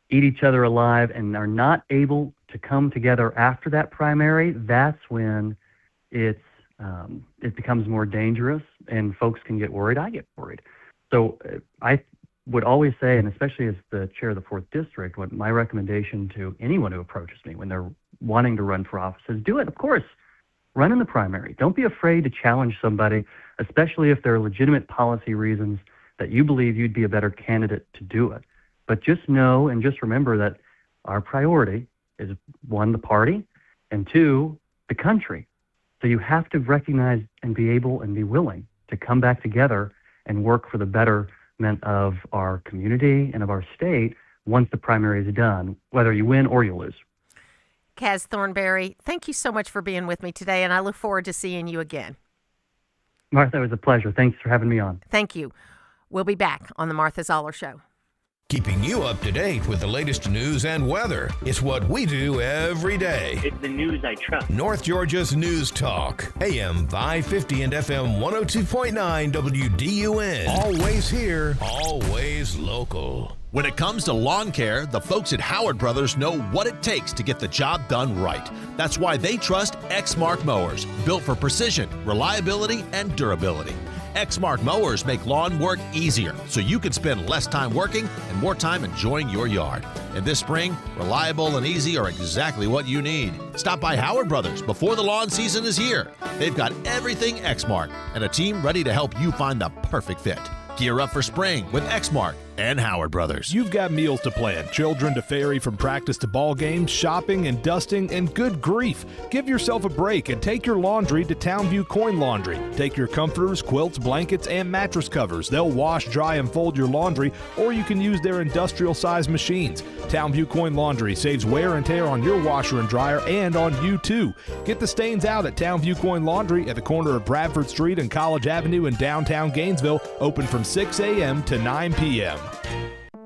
eat each other alive and are not able to come together after that primary, that's when it becomes more dangerous and folks can get worried. I get worried. So I would always say, and especially as the chair of the 4th District, what my recommendation to anyone who approaches me when they're wanting to run for office is do it, of course. Run in the primary. Don't be afraid to challenge somebody, especially if there are legitimate policy reasons that you believe you'd be a better candidate to do it. But just know and just remember that our priority is, 1, the party, and 2, the country. So you have to recognize and be able and be willing to come back together and work for the betterment of our community and of our state once the primary is done, whether you win or you lose. Kaz Thornberry, thank you so much for being with me today, and I look forward to seeing you again. Martha, it was a pleasure. Thanks for having me on. Thank you. We'll be back on the Martha Zoller Show. Keeping you up to date with the latest news and weather. It's what we do every day. It's the news I trust. North Georgia's News Talk. AM 550 and FM 102.9 WDUN. Always here, always local. When it comes to lawn care, the folks at Howard Brothers know what it takes to get the job done right. That's why they trust Exmark mowers, built for precision, reliability, and durability. Exmark mowers make lawn work easier, so you can spend less time working and more time enjoying your yard. And this spring, reliable and easy are exactly what you need. Stop by Howard Brothers before the lawn season is here. They've got everything Exmark and a team ready to help you find the perfect fit. Gear up for spring with Exmark and Howard Brothers. You've got meals to plan, children to ferry from practice to ball games, shopping and dusting, and good grief. Give yourself a break and take your laundry to Townview Coin Laundry. Take your comforters, quilts, blankets, and mattress covers. They'll wash, dry, and fold your laundry, or you can use their industrial-sized machines. Townview Coin Laundry saves wear and tear on your washer and dryer and on you too. Get the stains out at Townview Coin Laundry at the corner of Bradford Street and College Avenue in downtown Gainesville, open from 6 a.m. to 9 p.m.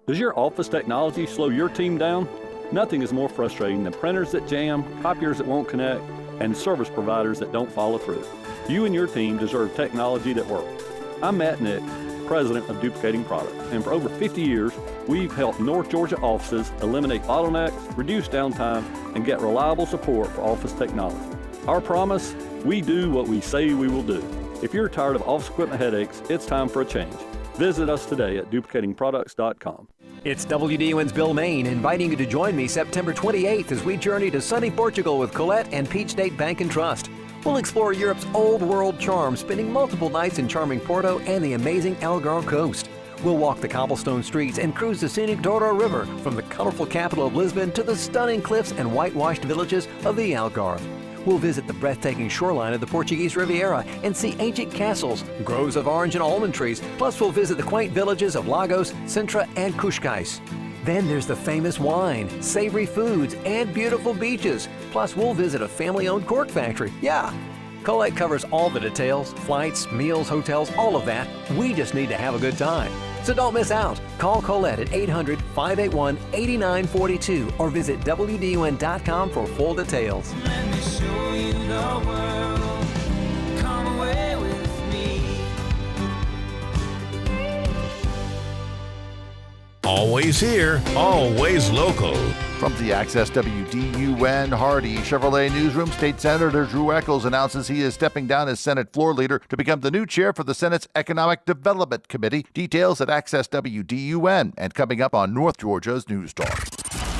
Does your office technology slow your team down? Nothing is more frustrating than printers that jam, copiers that won't connect, and service providers that don't follow through. You and your team deserve technology that works. I'm Matt Nick, president of Duplicating Products, and for over 50 years, we've helped North Georgia offices eliminate bottlenecks, reduce downtime, and get reliable support for office technology. Our promise, we do what we say we will do. If you're tired of office equipment headaches, it's time for a change. Visit us today at duplicatingproducts.com. It's WDUN's Bill Main inviting you to join me September 28th as we journey to sunny Portugal with Colette and Peach State Bank and Trust. We'll explore Europe's old world charm, spending multiple nights in charming Porto and the amazing Algarve coast. We'll walk the cobblestone streets and cruise the scenic Douro River from the colorful capital of Lisbon to the stunning cliffs and whitewashed villages of the Algarve. We'll visit the breathtaking shoreline of the Portuguese Riviera and see ancient castles, groves of orange and almond trees. Plus, we'll visit the quaint villages of Lagos, Sintra, and Cascais. Then there's the famous wine, savory foods, and beautiful beaches. Plus, we'll visit a family-owned cork factory. Yeah! Colette covers all the details, flights, meals, hotels, all of that. We just need to have a good time. So don't miss out. Call Colette at 800-581-8942 or visit WDUN.com for full details. Let me show you the world. Come away with me. Always here, always local. From the Access WDUN Hardy Chevrolet Newsroom, State Senator Drew Eccles announces he is stepping down as Senate floor leader to become the new chair for the Senate's Economic Development Committee. Details at Access WDUN and coming up on North Georgia's News Talk.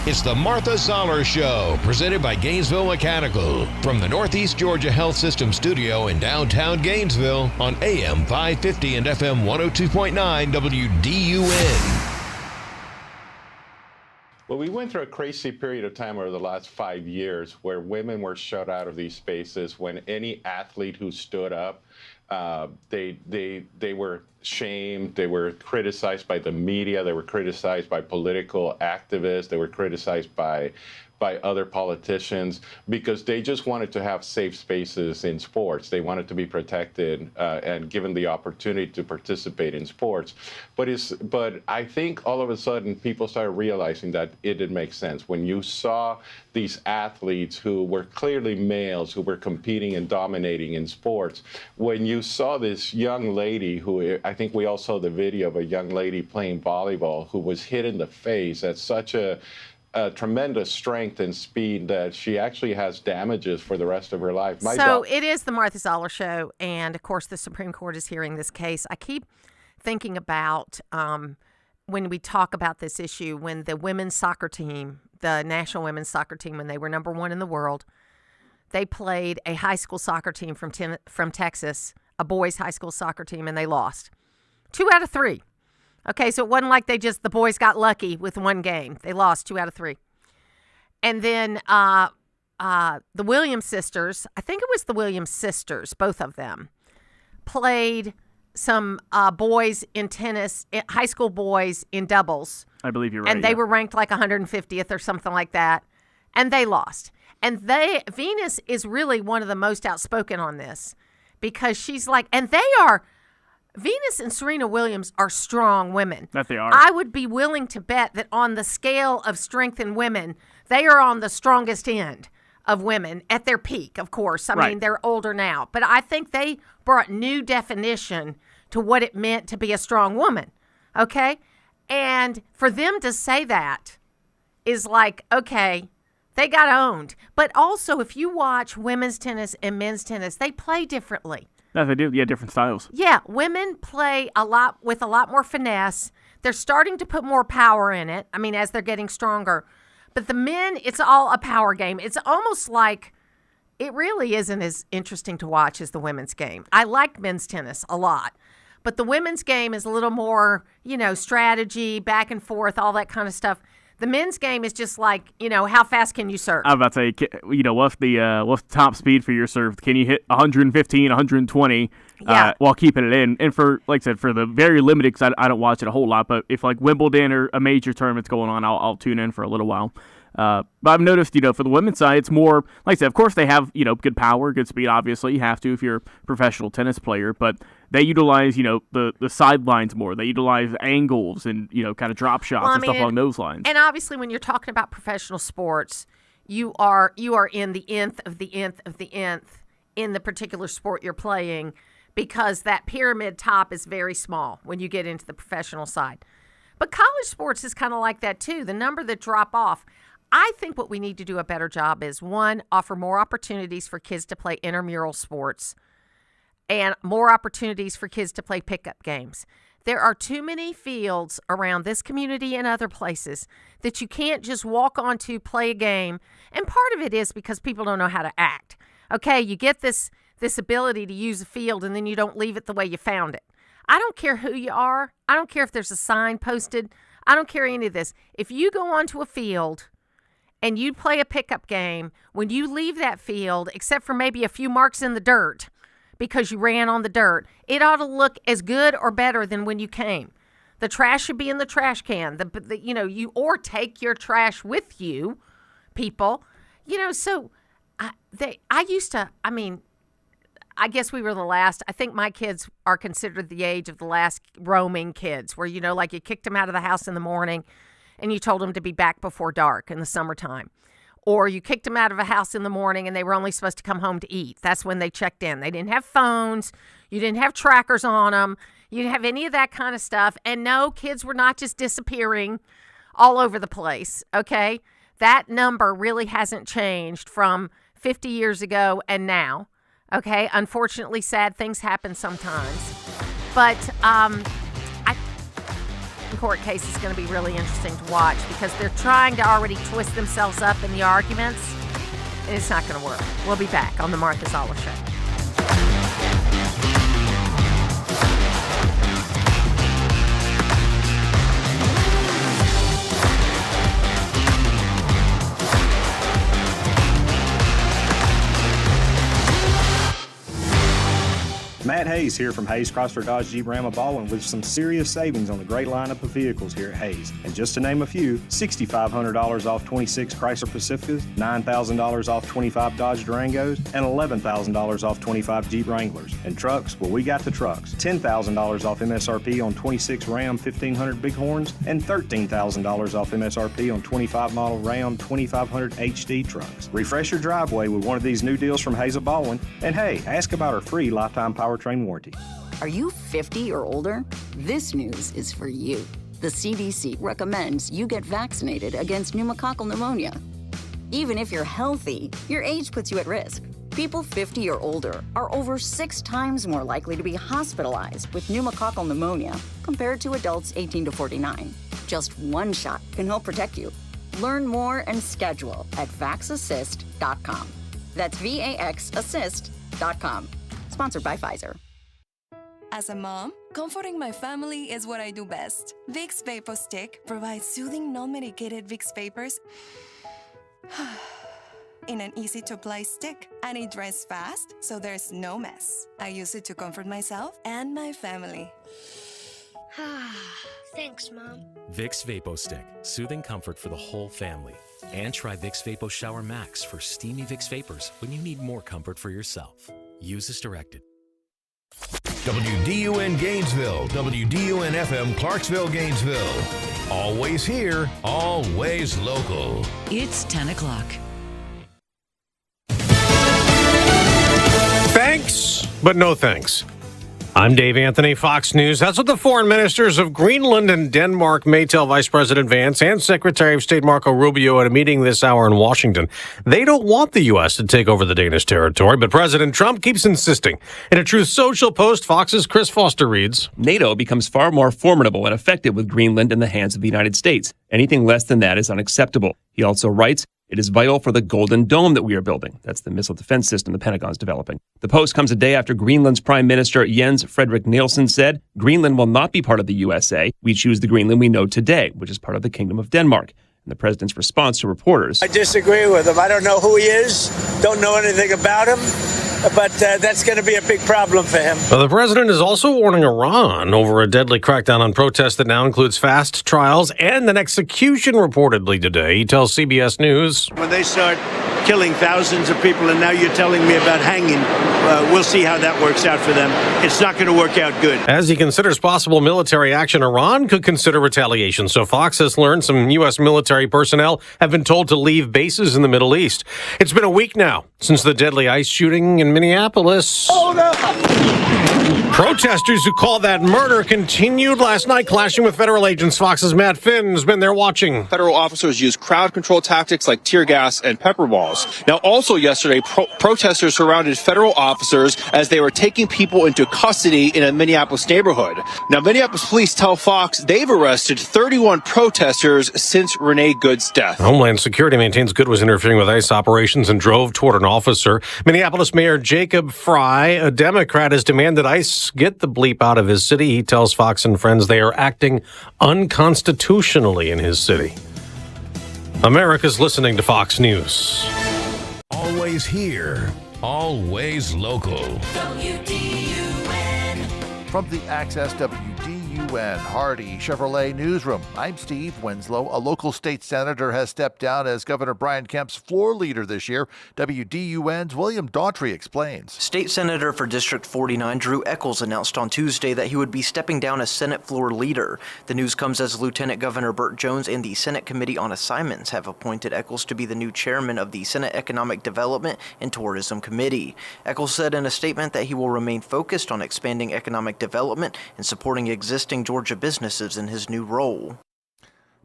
It's the Martha Zoller Show, presented by Gainesville Mechanical. From the Northeast Georgia Health System studio in downtown Gainesville on AM 550 and FM 102.9 WDUN. Well, we went through a crazy period of time over the last 5 years where women were shut out of these spaces. When any athlete who stood up, they were shamed, they were criticized by the media, they were criticized by political activists, they were criticized by other politicians because they just wanted to have safe spaces in sports. They wanted to be protected and given the opportunity to participate in sports. But I think all of a sudden people started realizing that it didn't make sense. When you saw these athletes who were clearly males who were competing and dominating in sports, when you saw this young lady who, I think we all saw the video of a young lady playing volleyball who was hit in the face at such a tremendous strength and speed that she actually has damages for the rest of her life. It is the Martha Zoller Show, and of course the Supreme Court is hearing this case. I keep thinking about when we talk about this issue, when the women's soccer team, the national women's soccer team, when they were number one in the world, they played a high school soccer team from Texas, a boys' high school soccer team, and they lost 2 out of 3. Okay, so it wasn't like the boys got lucky with one game. They lost 2 out of 3. And then the Williams sisters, I think it was the Williams sisters, both of them, played some boys in tennis, high school boys in doubles. I believe you're right. And they were ranked like 150th or something like that. And they lost. And Venus is really one of the most outspoken on this because she's like, and they are... Venus and Serena Williams are strong women. That they are. I would be willing to bet that on the scale of strength in women, they are on the strongest end of women at their peak, of course. I mean, they're older now. But I think they brought new definition to what it meant to be a strong woman, okay? And for them to say that is like, okay, they got owned. But also, if you watch women's tennis and men's tennis, they play differently. No, they do. Yeah, different styles. Yeah, women play with a lot more finesse. They're starting to put more power in it, I mean, as they're getting stronger. But the men, it's all a power game. It's almost like it really isn't as interesting to watch as the women's game. I like men's tennis a lot. But the women's game is a little more, strategy, back and forth, all that kind of stuff. The men's game is just like, how fast can you serve? I was about to say, what's the top speed for your serve? Can you hit 115, 120 while keeping it in? And for, like I said, for the very limited, because I don't watch it a whole lot, but if like Wimbledon or a major tournament's going on, I'll tune in for a little while. But I've noticed, for the women's side, it's more, like I said, of course they have, good power, good speed, obviously. You have to if you're a professional tennis player, but they utilize, the sidelines more. They utilize angles and, kind of drop shots and stuff along those lines. And obviously when you're talking about professional sports, you are in the nth of the nth of the nth in the particular sport you're playing, because that pyramid top is very small when you get into the professional side. But college sports is kind of like that too. The number that drop off. I think what we need to do a better job is, one, offer more opportunities for kids to play intramural sports and more opportunities for kids to play pickup games. There are too many fields around this community and other places that you can't just walk onto, play a game. And part of it is because people don't know how to act. Okay, you get this ability to use a field and then you don't leave it the way you found it. I don't care who you are. I don't care if there's a sign posted. I don't care any of this. If you go onto a field and you play a pickup game, when you leave that field, except for maybe a few marks in the dirt because you ran on the dirt, it ought to look as good or better than when you came. The trash should be in the trash can. Or take your trash with you, people. So I guess we were the last. I think my kids are considered the age of the last roaming kids, where, like you kicked them out of the house in the morning and you told them to be back before dark in the summertime. Or you kicked them out of a house in the morning and they were only supposed to come home to eat. That's when they checked in. They didn't have phones. You didn't have trackers on them. You didn't have any of that kind of stuff. And no, kids were not just disappearing all over the place, okay? That number really hasn't changed from 50 years ago and now, okay? Unfortunately, sad things happen sometimes. But the court case is going to be really interesting to watch, because they're trying to already twist themselves up in the arguments, and it's not going to work. We'll be back on the Martha Zoller Show. Matt Hayes here from Hayes Chrysler Dodge Jeep Ram of Baldwin with some serious savings on the great lineup of vehicles here at Hayes. And just to name a few, $6,500 off 26 Chrysler Pacificas, $9,000 off 25 Dodge Durangos, and $11,000 off 25 Jeep Wranglers. And trucks, well, we got the trucks. $10,000 off MSRP on 26 Ram 1500 Bighorns, and $13,000 off MSRP on 25 model Ram 2500 HD trucks. Refresh your driveway with one of these new deals from Hayes of Baldwin, and hey, ask about our free lifetime powertrain warranty. Are you 50 or older? This news is for you. The CDC recommends you get vaccinated against pneumococcal pneumonia. Even if you're healthy, your age puts you at risk. People 50 or older are over 6 times more likely to be hospitalized with pneumococcal pneumonia compared to adults 18 to 49. Just one shot can help protect you. Learn more and schedule at vaxassist.com. That's VAXassist.com. Sponsored by Pfizer. As a mom, comforting my family is what I do best. Vicks Vapor Stick provides soothing, non-medicated Vicks vapors in an easy-to-apply stick, and it dries fast, so there's no mess. I use it to comfort myself and my family. Thanks, Mom. Vicks Vapor Stick, soothing comfort for the whole family. And try Vicks Vapor Shower Max for steamy Vicks Vapors when you need more comfort for yourself. Use as directed. WDUN Gainesville, WDUN FM Clarksville, Gainesville. Always here, always local. It's 10 o'clock. Thanks, but no thanks. I'm Dave Anthony, Fox News. That's what the foreign ministers of Greenland and Denmark may tell Vice President Vance and Secretary of State Marco Rubio at a meeting this hour in Washington. They don't want the U.S. to take over the Danish territory, but President Trump keeps insisting. In a Truth Social post, Fox's Chris Foster reads, NATO becomes far more formidable and effective with Greenland in the hands of the United States. Anything less than that is unacceptable. He also writes, It is vital for the Golden Dome that we are building. That's the missile defense system the Pentagon's developing. The post comes a day after Greenland's Prime Minister Jens Frederik Nielsen said, Greenland will not be part of the USA. We choose the Greenland we know today, which is part of the Kingdom of Denmark. And the president's response to reporters, I disagree with him. I don't know who he is, don't know anything about him, but that's going to be a big problem for him. Well, the president is also warning Iran over a deadly crackdown on protests that now includes fast trials and an execution reportedly today. He tells CBS News, When they start killing thousands of people and now you're telling me about hanging, we'll see how that works out for them. It's not going to work out good. As he considers possible military action, Iran could consider retaliation. So Fox has learned some U.S. military personnel have been told to leave bases in the Middle East. It's been a week now since the deadly ICE shooting in Minneapolis. Protesters who called that murder continued last night, clashing with federal agents. Fox's Matt Finn has been there watching. Federal officers used crowd control tactics like tear gas and pepper balls. Now, also yesterday, protesters surrounded federal officers as they were taking people into custody in a Minneapolis neighborhood. Now, Minneapolis police tell Fox they've arrested 31 protesters since Renee Good's death. Homeland Security maintains Good was interfering with ICE operations and drove toward an officer. Minneapolis Mayor Jacob Fry, a Democrat, has demanded ICE get the bleep out of his city. He tells Fox and Friends they are acting unconstitutionally in his city. America's listening to Fox News. Always here, always local. From the Access WDUN Hardy Chevrolet Newsroom, I'm Steve Winslow. A local state senator has stepped down as Governor Brian Kemp's floor leader this year. WDUN's William Daughtry explains. State Senator for District 49 Drew Eccles announced on Tuesday that he would be stepping down as Senate floor leader. The news comes as Lieutenant Governor Burt Jones and the Senate Committee on Assignments have appointed Eccles to be the new chairman of the Senate Economic Development and Tourism Committee. Eccles said in a statement that he will remain focused on expanding economic development and supporting existing Georgia businesses in his new role.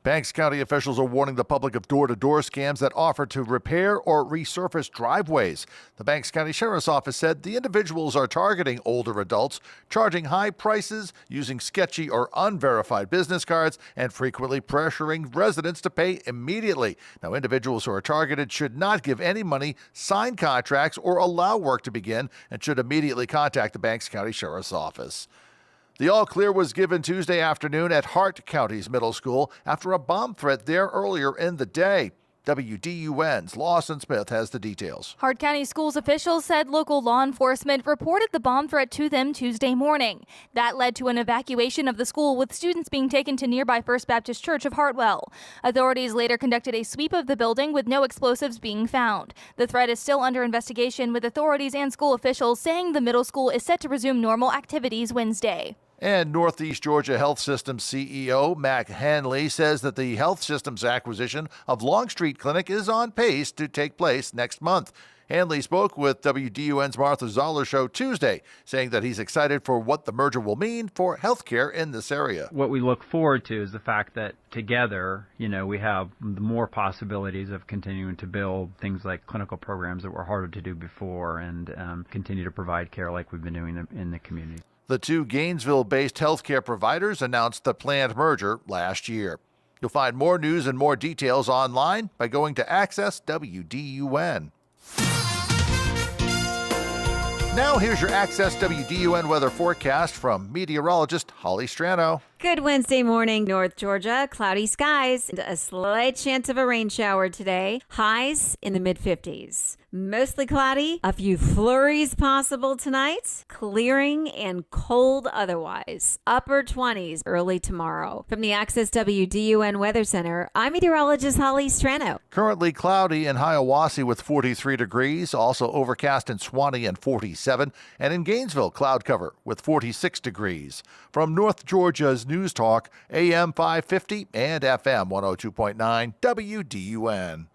Banks County officials are warning the public of door-to-door scams that offer to repair or resurface driveways. The Banks County Sheriff's Office said the individuals are targeting older adults, charging high prices, using sketchy or unverified business cards, and frequently pressuring residents to pay immediately. Now, individuals who are targeted should not give any money, sign contracts, or allow work to begin, and should immediately contact the Banks County Sheriff's Office. The all-clear was given Tuesday afternoon at Hart County's middle school after a bomb threat there earlier in the day. WDUN's Lawson Smith has the details. Hart County Schools officials said local law enforcement reported the bomb threat to them Tuesday morning. That led to an evacuation of the school, with students being taken to nearby First Baptist Church of Hartwell. Authorities later conducted a sweep of the building with no explosives being found. The threat is still under investigation, with authorities and school officials saying the middle school is set to resume normal activities Wednesday. And Northeast Georgia Health System CEO Matt Hanley says that the health system's acquisition of Longstreet Clinic is on pace to take place next month. Hanley spoke with WDUN's Martha Zoller show Tuesday, saying that he's excited for what the merger will mean for healthcare in this area. What we look forward to is the fact that together, we have more possibilities of continuing to build things like clinical programs that were harder to do before and continue to provide care like we've been doing in the community. The two Gainesville-based healthcare providers announced the planned merger last year. You'll find more news and more details online by going to Access WDUN. Now here's your Access WDUN weather forecast from meteorologist Holly Strano. Good Wednesday morning, North Georgia. Cloudy skies and a slight chance of a rain shower today. Highs in the mid-50s. Mostly cloudy. A few flurries possible tonight. Clearing and cold otherwise. Upper 20s early tomorrow. From the Access WDUN Weather Center, I'm meteorologist Holly Strano. Currently cloudy in Hiawassee with 43 degrees. Also overcast in Suwanee and 47. And in Gainesville, cloud cover with 46 degrees. From North Georgia's News Talk, AM 550 and FM 102.9 WDUN.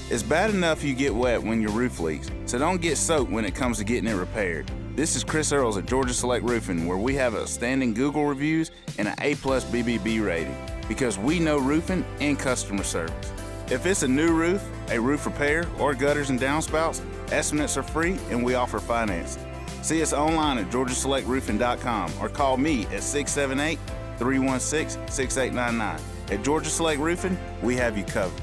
It's bad enough you get wet when your roof leaks, so don't get soaked when it comes to getting it repaired. This is Chris Earls at Georgia Select Roofing, where we have outstanding Google reviews and an A+ BBB rating, because we know roofing and customer service. If it's a new roof, a roof repair, or gutters and downspouts, estimates are free and we offer financing. See us online at georgiaselectroofing.com or call me at 678-316-6899. At Georgia Select Roofing, we have you covered.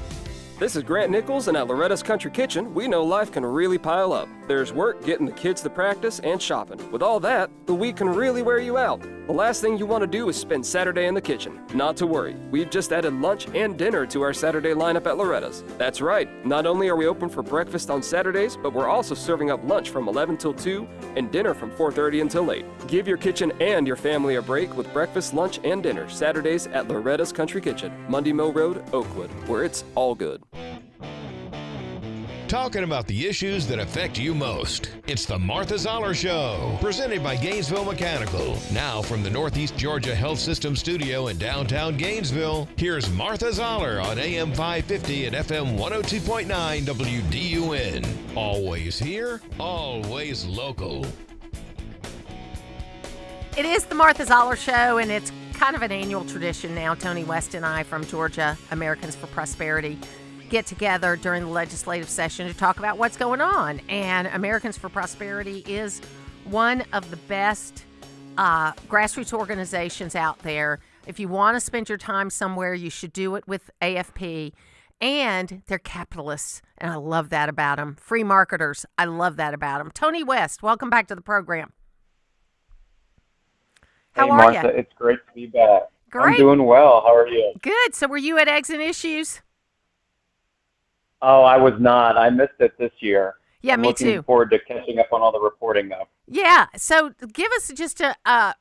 This is Grant Nichols, and at Loretta's Country Kitchen, we know life can really pile up. There's work, getting the kids to practice, and shopping. With all that, the week can really wear you out. The last thing you want to do is spend Saturday in the kitchen. Not to worry, we've just added lunch and dinner to our Saturday lineup at Loretta's. That's right, not only are we open for breakfast on Saturdays, but we're also serving up lunch from 11 till 2 and dinner from 4:30 until 8. Give your kitchen and your family a break with breakfast, lunch, and dinner Saturdays at Loretta's Country Kitchen, Mundy Mill Road, Oakwood, where it's all good. Talking about the issues that affect you most. It's the Martha Zoller Show, presented by Gainesville Mechanical. Now from the Northeast Georgia Health System studio in downtown Gainesville, here's Martha Zoller on AM 550 and FM 102.9 WDUN. Always here, always local. It is the Martha Zoller Show, and it's kind of an annual tradition now. Tony West and I from Georgia Americans for Prosperity get together during the legislative session to talk about what's going on. And Americans for Prosperity is one of the best grassroots organizations out there. If you want to spend your time somewhere, you should do it with AFP. And they're capitalists, and I love that about them. Free marketers, I love that about them. Tony West, welcome back to the program. How are you? Martha, it's great to be back. Great. I'm doing well. How are you? Good. So were you at Eggs and Issues? Oh, I was not. I missed it this year. Yeah, I'm me looking too. forward to catching up on all the reporting, though. Yeah. So give us just a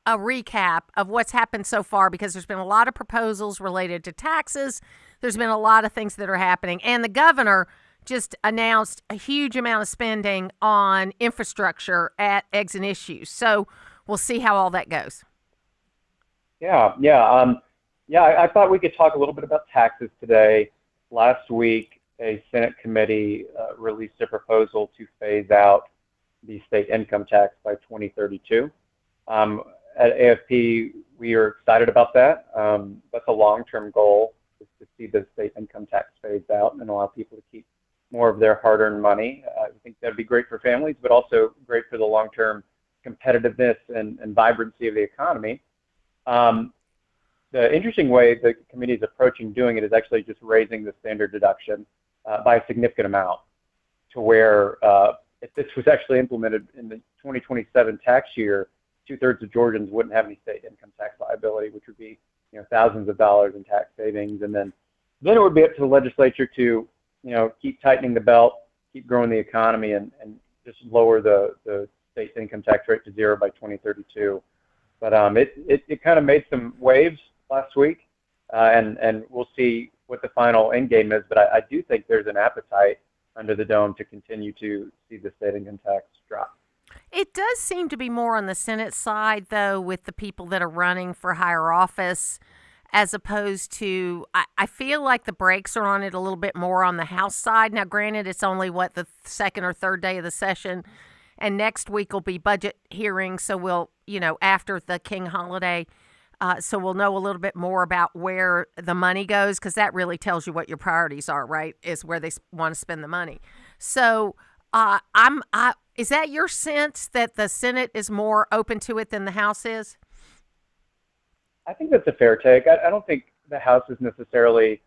recap of what's happened so far, because there's been a lot of proposals related to taxes. There's been a lot of things that are happening. And the governor just announced a huge amount of spending on infrastructure at Eggs and Issues. So we'll see how all that goes. Yeah. I thought we could talk a little bit about taxes today. Last week, a Senate committee released a proposal to phase out the state income tax by 2032. At AFP, we are excited about that. That's a long-term goal, is to see the state income tax phased out and allow people to keep more of their hard-earned money. I think that'd be great for families, but also great for the long-term competitiveness and vibrancy of the economy. The interesting way the committee is approaching doing it is actually just raising the standard deduction by a significant amount, to where if this was actually implemented in the 2027 tax year, 2/3 of Georgians wouldn't have any state income tax liability, which would be thousands of dollars in tax savings. And then it would be up to the legislature to keep tightening the belt, keep growing the economy, and just lower the state income tax rate to 0 by 2032. But it kind of made some waves last week, and we'll see what the final end game is. But I do think there's an appetite under the dome to continue to see the state income tax drop. It does seem to be more on the Senate side, though, with the people that are running for higher office, as opposed to, I feel like the brakes are on it a little bit more on the House side. Now, granted, it's only, the second or third day of the session, and next week will be budget hearings, so we'll, after the King holiday, so we'll know a little bit more about where the money goes, because that really tells you what your priorities are, right, is where they want to spend the money. So is that your sense, that the Senate is more open to it than the House is? I think that's a fair take. I don't think the House is necessarily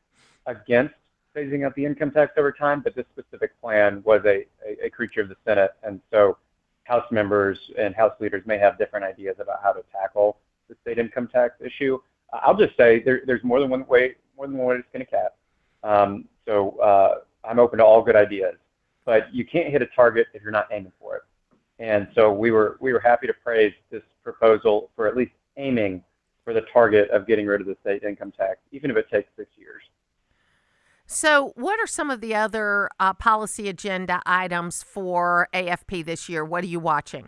against phasing out the income tax over time, but this specific plan was a creature of the Senate, and so House members and House leaders may have different ideas about how to tackle the state income tax issue. I'll just say there's more than one way to skin a cat. So I'm open to all good ideas, but you can't hit a target if you're not aiming for it. And so we were happy to praise this proposal for at least aiming for the target of getting rid of the state income tax, even if it takes 6 years. So what are some of the other policy agenda items for AFP this year? What are you watching?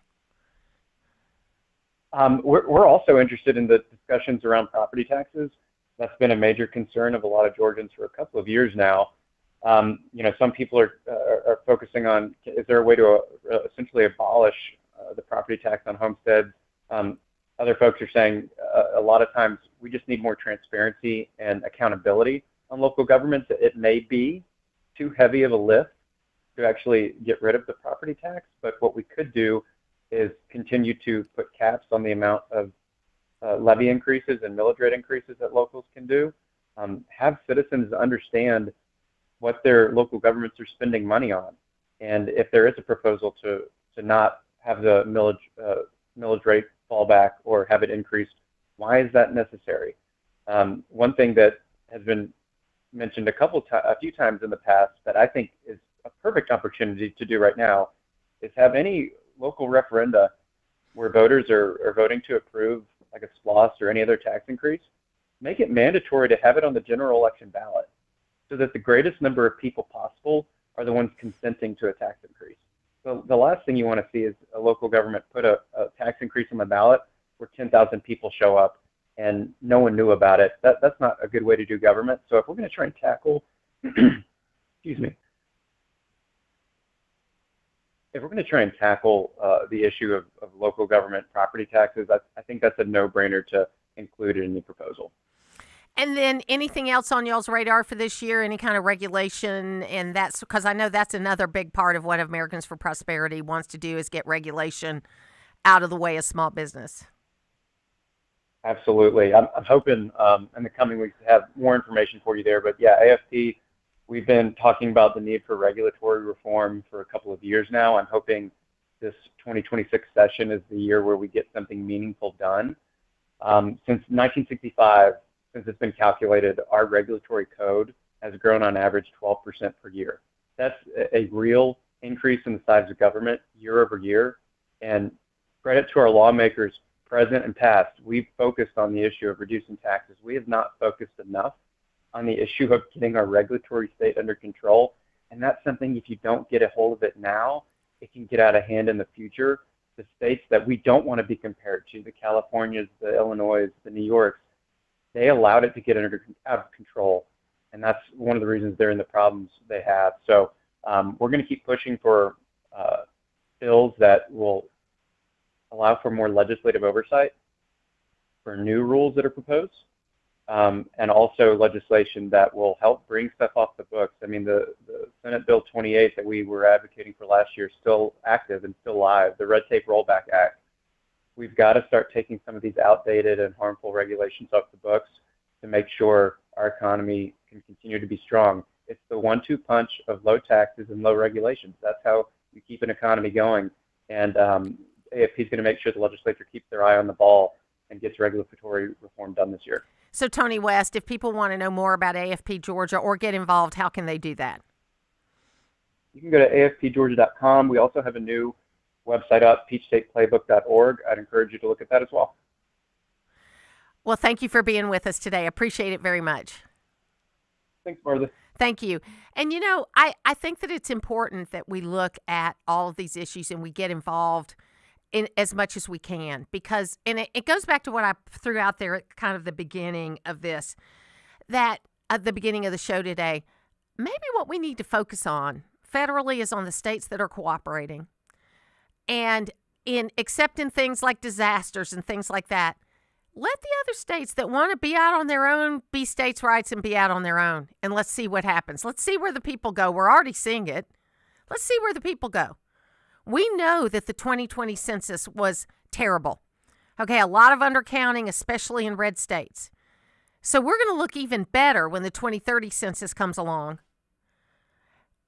We're also interested in the discussions around property taxes. That's been a major concern of a lot of Georgians for a couple of years now. Some people are focusing on, is there a way to essentially abolish the property tax on homesteads? Other folks are saying a lot of times we just need more transparency and accountability on local governments. It may be too heavy of a lift to actually get rid of the property tax, but what we could do is continue to put caps on the amount of levy increases and millage rate increases that locals can do. Have citizens understand what their local governments are spending money on. And if there is a proposal to not have the millage rate fall back or have it increased, why is that necessary? One thing that has been mentioned a few times in the past that I think is a perfect opportunity to do right now is have any local referenda where voters are voting to approve like a SPLOST or any other tax increase, make it mandatory to have it on the general election ballot so that the greatest number of people possible are the ones consenting to a tax increase. So the last thing you want to see is a local government put a tax increase on the ballot where 10,000 people show up and no one knew about it. That's not a good way to do government. So if we're going to try and tackle, excuse me, if we're going to try and tackle the issue of local government property taxes, I think that's a no-brainer to include in the proposal. And then anything else on y'all's radar for this year, any kind of regulation? And that's because I know that's another big part of what Americans for Prosperity wants to do is get regulation out of the way of small business. Absolutely. I'm hoping in the coming weeks to have more information for you there. But yeah, AFP, we've been talking about the need for regulatory reform for a couple of years now. I'm hoping this 2026 session is the year where we get something meaningful done. Since 1965, since it's been calculated, our regulatory code has grown on average 12% per year. That's a real increase in the size of government year over year. And credit to our lawmakers, present and past, we've focused on the issue of reducing taxes. We have not focused enough on the issue of getting our regulatory state under control. And that's something, if you don't get a hold of it now, it can get out of hand in the future. The states that we don't want to be compared to, the Californias, the Illinois, the New Yorks, they allowed it to get out of control. And that's one of the reasons they're in the problems they have. So we're going to keep pushing for bills that will allow for more legislative oversight for new rules that are proposed, and also legislation that will help bring stuff off the books. I mean, the Senate Bill 28 that we were advocating for last year is still active and still live, the Red Tape Rollback Act. We've got to start taking some of these outdated and harmful regulations off the books to make sure our economy can continue to be strong. It's the 1-2 punch of low taxes and low regulations. That's how you keep an economy going. And AFP is going to make sure the legislature keeps their eye on the ball and gets regulatory reform done this year. So, Tony West, if people want to know more about AFP Georgia or get involved, how can they do that? You can go to afpgeorgia.com. We also have a new website up, peachstateplaybook.org. I'd encourage you to look at that as well. Well, thank you for being with us today. I appreciate it very much. Thanks, Martha. Thank you. And, you know, I think that it's important that we look at all of these issues and we get involved in as much as we can, because, and it goes back to what I threw out there at kind of the beginning of this, that at the beginning of the show today, maybe what we need to focus on federally is on the states that are cooperating. And in accepting things like disasters and things like that, let the other states that want to be out on their own be states' rights and be out on their own. And let's see what happens. Let's see where the people go. We're already seeing it. Let's see where the people go. We know that the 2020 census was terrible. Okay, a lot of undercounting, especially in red states. So we're going to look even better when the 2030 census comes along.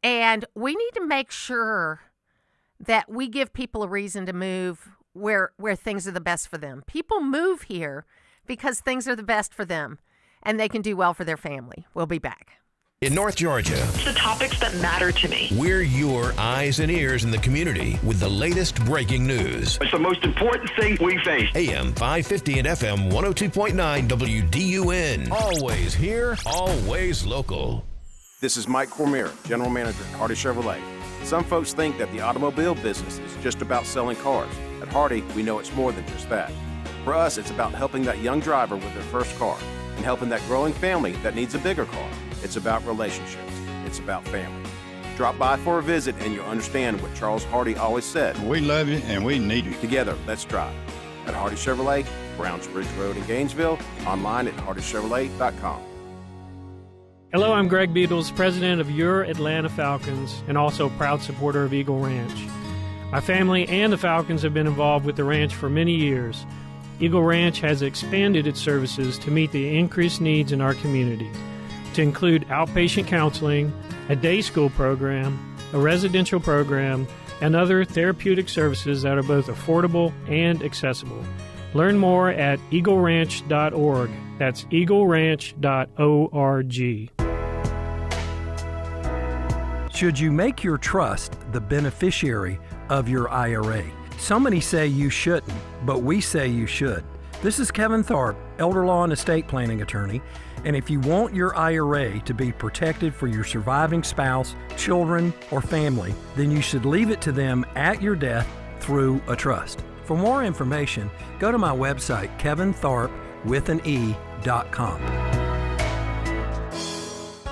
And we need to make sure that we give people a reason to move where things are the best for them. People move here because things are the best for them and they can do well for their family. We'll be back. In North Georgia, it's the topics that matter to me. We're your eyes and ears in the community with the latest breaking news. It's the most important thing we face. AM 550 and FM 102.9 WDUN. Always here, always local. This is Mike Cormier, General Manager at Hardy Chevrolet. Some folks think that the automobile business is just about selling cars. At Hardy, we know it's more than just that. For us, it's about helping that young driver with their first car and helping that growing family that needs a bigger car. It's about relationships. It's about family. Drop by for a visit and you'll understand what Charles Hardy always said. We love you and we need you. Together, let's drive. At Hardy Chevrolet, Browns Bridge Road in Gainesville, online at hardychevrolet.com. Hello, I'm Greg Beatles, president of your Atlanta Falcons and also proud supporter of Eagle Ranch. My family and the Falcons have been involved with the ranch for many years. Eagle Ranch has expanded its services to meet the increased needs in our community, to include outpatient counseling, a day school program, a residential program, and other therapeutic services that are both affordable and accessible. Learn more at eagleranch.org. That's eagleranch.org. Should you make your trust the beneficiary of your IRA? So many say you shouldn't, but we say you should. This is Kevin Tharp, elder law and estate planning attorney, and if you want your IRA to be protected for your surviving spouse, children, or family, then you should leave it to them at your death through a trust. For more information, go to my website, kevintharp.com.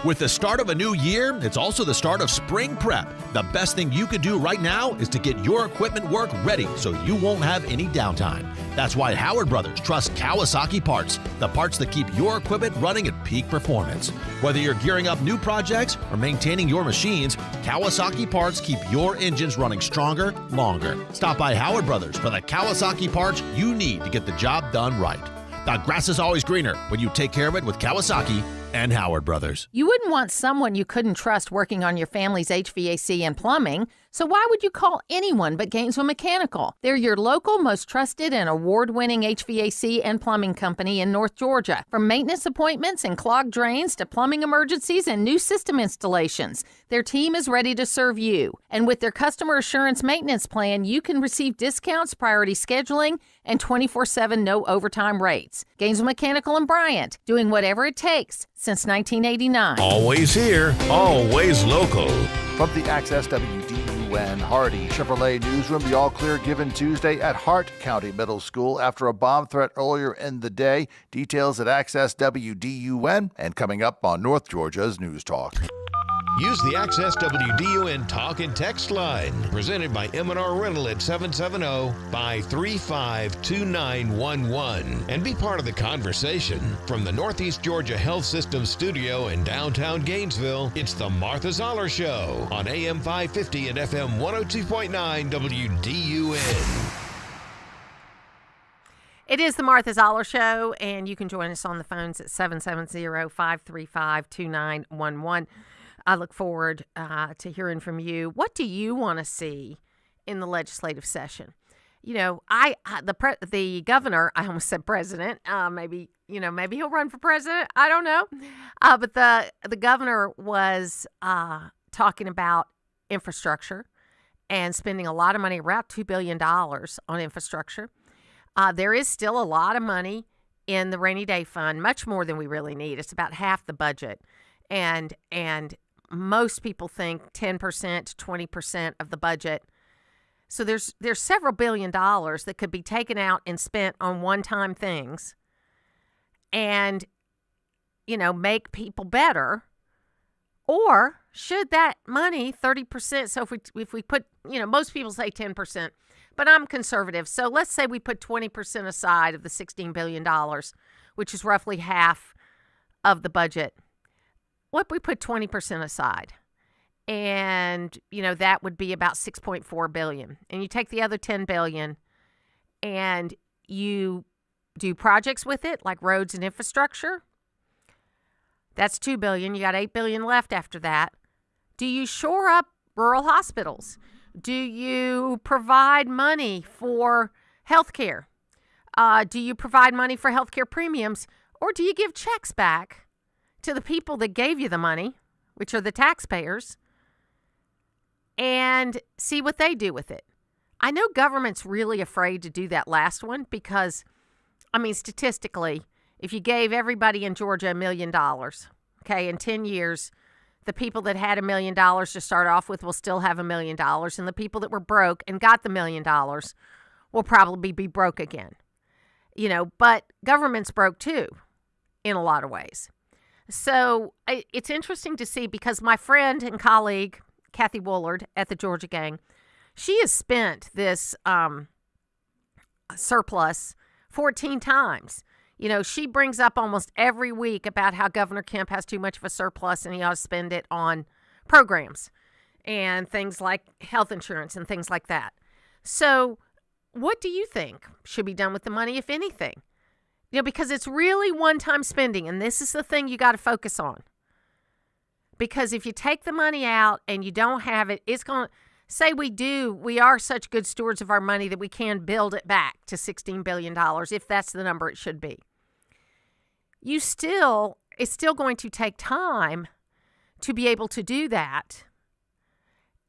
With the start of a new year, it's also the start of spring prep. The best thing you could do right now is to get your equipment work ready so you won't have any downtime. That's why Howard Brothers trusts Kawasaki parts, the parts that keep your equipment running at peak performance. Whether you're gearing up new projects or maintaining your machines, Kawasaki parts keep your engines running stronger, longer. Stop by Howard Brothers for the Kawasaki parts you need to get the job done right. The grass is always greener when you take care of it with Kawasaki and Howard Brothers. You wouldn't want someone you couldn't trust working on your family's HVAC and plumbing, so why would you call anyone but Gainesville Mechanical? They're your local, most trusted and award-winning HVAC and plumbing company in North Georgia. From maintenance appointments and clogged drains to plumbing emergencies and new system installations, their team is ready to serve you. And with their customer assurance maintenance plan, you can receive discounts, priority scheduling, and 24/7 no overtime rates. Gainesville Mechanical and Bryant, doing whatever it takes since 1989. Always here, always local. From the Access WDUN Hardy Chevrolet newsroom, the all clear given Tuesday at Hart County Middle School after a bomb threat earlier in the day. Details at Access WDUN and coming up on North Georgia's News Talk. Use the Access WDUN Talk and Text line, presented by M&R Rental at 770-535-2911, and be part of the conversation. From the Northeast Georgia Health System studio in downtown Gainesville, it's the Martha Zoller Show on AM 550 and FM 102.9 WDUN. It is the Martha Zoller Show, and you can join us on the phones at 770-535-2911. I look forward to hearing from you. What do you want to see in the legislative session? You know, the governor, I almost said president, maybe he'll run for president. I don't know. But the governor was talking about infrastructure and spending a lot of money, around $2 billion on infrastructure. There is still a lot of money in the rainy day fund, much more than we really need. It's about half the budget. And most people think 10% to 20% of the budget. So there's several $1 billion that could be taken out and spent on one-time things and, make people better. Or should that money, 30%, so if we put, most people say 10%, but I'm conservative. So let's say we put 20% aside of the $16 billion, which is roughly half of the budget. What if we put 20% aside? And, that would be about $6.4 billion. And you take the other $10 billion and you do projects with it, like roads and infrastructure. That's $2 billion. You got $8 billion left after that. Do you shore up rural hospitals? Do you provide money for health care? Do you provide money for health care premiums? Or do you give checks back to the people that gave you the money, which are the taxpayers, and see what they do with it? I know government's really afraid to do that last one because, statistically, if you gave everybody in Georgia $1 million, okay, in 10 years, the people that had $1 million to start off with will still have $1 million, and the people that were broke and got the $1 million will probably be broke again. But government's broke too, in a lot of ways. So it's interesting to see because my friend and colleague, Kathy Woolard at the Georgia Gang, she has spent this surplus 14 times. She brings up almost every week about how Governor Kemp has too much of a surplus and he ought to spend it on programs and things like health insurance and things like that. So what do you think should be done with the money, if anything? Because it's really one-time spending, and this is the thing you got to focus on. Because if you take the money out and you don't have it, it's going to say we are such good stewards of our money that we can build it back to $16 billion, if that's the number it should be. It's still going to take time to be able to do that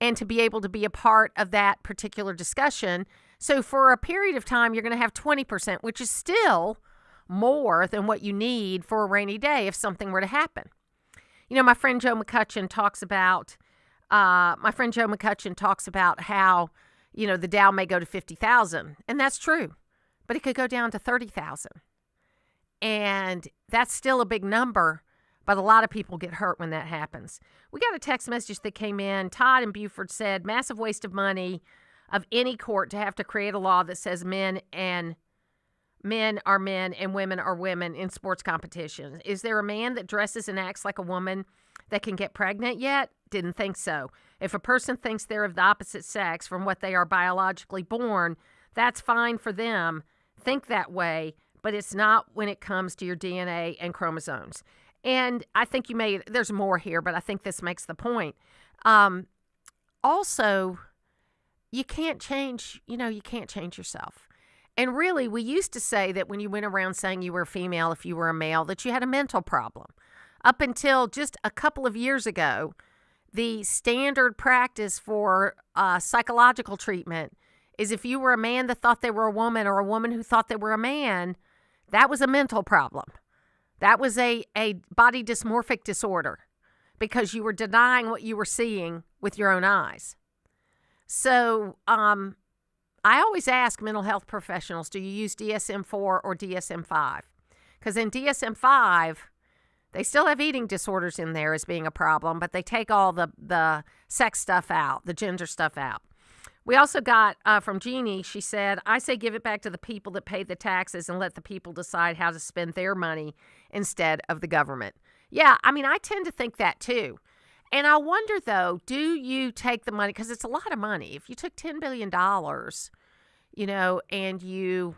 and to be able to be a part of that particular discussion. So for a period of time, you're going to have 20%, which is still more than what you need for a rainy day if something were to happen. You know, my friend Joe McCutcheon talks about how, you know, the Dow may go to 50,000, and that's true, but it could go down to 30,000. And that's still a big number, but a lot of people get hurt when that happens. We got a text message that came in. Todd in Beaufort said, massive waste of money of any court to have to create a law that says men are men and women are women in sports competitions. Is there a man that dresses and acts like a woman that can get pregnant yet? Didn't think so. If a person thinks they're of the opposite sex from what they are biologically born, that's fine for them. Think that way, but it's not when it comes to your DNA and chromosomes. And I think there's more here, but I think this makes the point. Also, you can't change yourself. And really, we used to say that when you went around saying you were a female, if you were a male, that you had a mental problem. Up until just a couple of years ago, the standard practice for psychological treatment is if you were a man that thought they were a woman or a woman who thought they were a man, that was a mental problem. That was a body dysmorphic disorder because you were denying what you were seeing with your own eyes. So I always ask mental health professionals, do you use DSM-4 or DSM-5? Because in DSM-5, they still have eating disorders in there as being a problem, but they take all the sex stuff out, the gender stuff out. We also got from Jeannie, she said, I say give it back to the people that pay the taxes and let the people decide how to spend their money instead of the government. Yeah, I mean, I tend to think that too. And I wonder, though, do you take the money? Because it's a lot of money. If you took $10 billion, you know, and you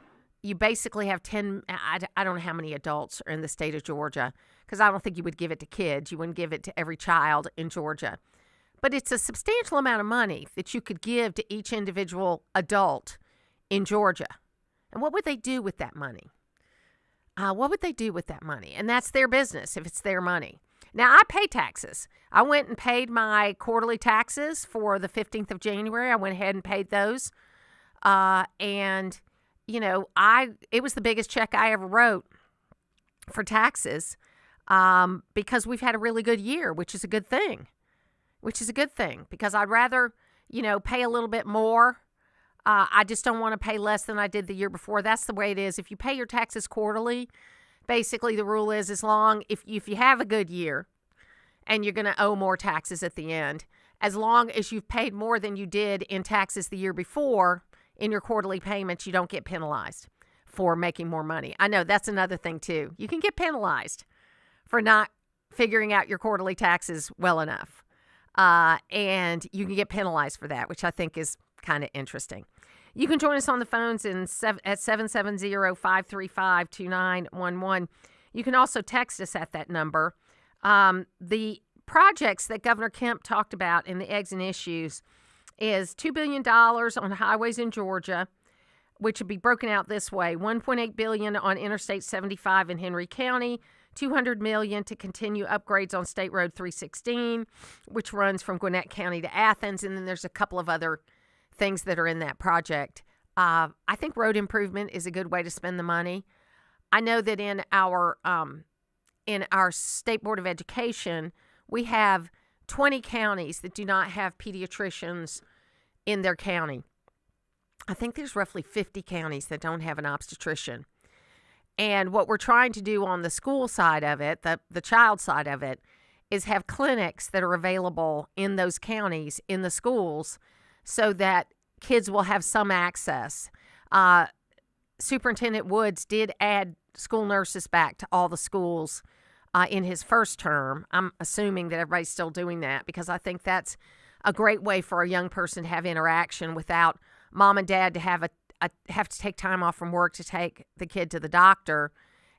basically have I don't know how many adults are in the state of Georgia, because I don't think you would give it to kids. You wouldn't give it to every child in Georgia. But it's a substantial amount of money that you could give to each individual adult in Georgia. And what would they do with that money? And that's their business if it's their money. Now, I pay taxes. I went and paid my quarterly taxes for the 15th of January. I went ahead and paid those. And, you know, it was the biggest check I ever wrote for taxes because we've had a really good year, which is a good thing. Because I'd rather, you know, pay a little bit more. I just don't want to pay less than I did the year before. That's the way it is. If you pay your taxes quarterly, basically the rule is if you have a good year and you're going to owe more taxes at the end, as long as you've paid more than you did in taxes the year before in your quarterly payments, you don't get penalized for making more money. I know that's another thing too. You can get penalized for not figuring out your quarterly taxes well enough. And you can get penalized for that, which I think is kind of interesting. You can join us on the phones at 770-535-2911. You can also text us at that number. The projects that Governor Kemp talked about in the Eggs and Issues is $2 billion on highways in Georgia, which would be broken out this way: $1.8 billion on Interstate 75 in Henry County, $200 million to continue upgrades on State Road 316, which runs from Gwinnett County to Athens, and then there's a couple of other things that are in that project. I think road improvement is a good way to spend the money. I know that in our State Board of Education, we have 20 counties that do not have pediatricians in their county. I think there's roughly 50 counties that don't have an obstetrician. And what we're trying to do on the school side of it, the child side of it, is have clinics that are available in those counties, in the schools, so that kids will have some access. Superintendent Woods did add school nurses back to all the schools in his first term. I'm assuming that everybody's still doing that because I think that's a great way for a young person to have interaction without mom and dad to have to take time off from work to take the kid to the doctor.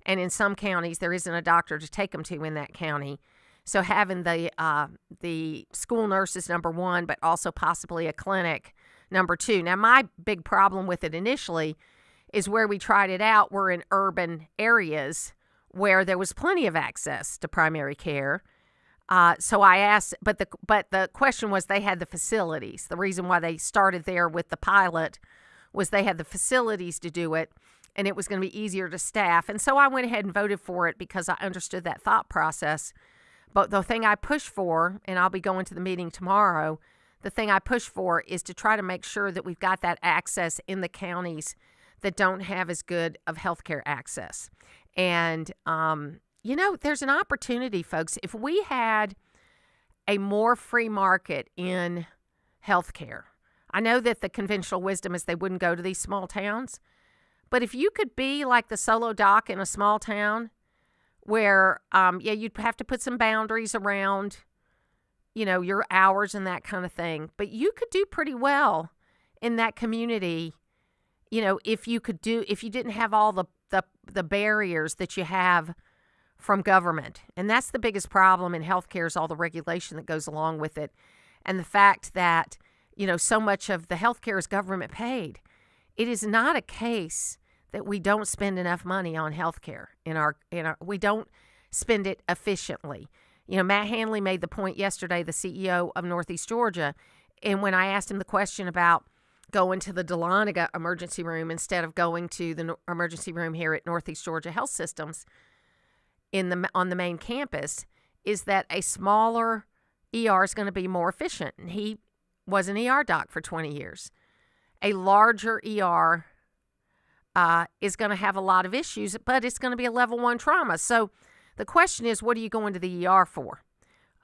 And in some counties, there isn't a doctor to take them to in that county. So having the school nurses, number one, but also possibly a clinic, number two. Now, my big problem with it initially is where we tried it out, we're in urban areas where there was plenty of access to primary care. So I asked, but the question was they had the facilities. The reason why they started there with the pilot was they had the facilities to do it, and it was going to be easier to staff. And so I went ahead and voted for it because I understood that thought process. But the thing I push for, and I'll be going to the meeting tomorrow, the thing I push for is to try to make sure that we've got that access in the counties that don't have as good of healthcare access. And, there's an opportunity, folks. If we had a more free market in healthcare, I know that the conventional wisdom is they wouldn't go to these small towns, but if you could be like the solo doc in a small town where, you'd have to put some boundaries around, your hours and that kind of thing, but you could do pretty well in that community, if you didn't have all the barriers that you have from government. And that's the biggest problem in healthcare is all the regulation that goes along with it. And the fact that, so much of the healthcare is government paid. It is not a case that we don't spend enough money on healthcare we don't spend it efficiently. Matt Hanley made the point yesterday, the CEO of Northeast Georgia, and when I asked him the question about going to the Dahlonega emergency room instead of going to the emergency room here at Northeast Georgia Health Systems on the main campus, is that a smaller ER is going to be more efficient. And he was an ER doc for 20 years. A larger ER is going to have a lot of issues, but it's going to be a level 1 trauma. So the question is, what are you going to the ER for?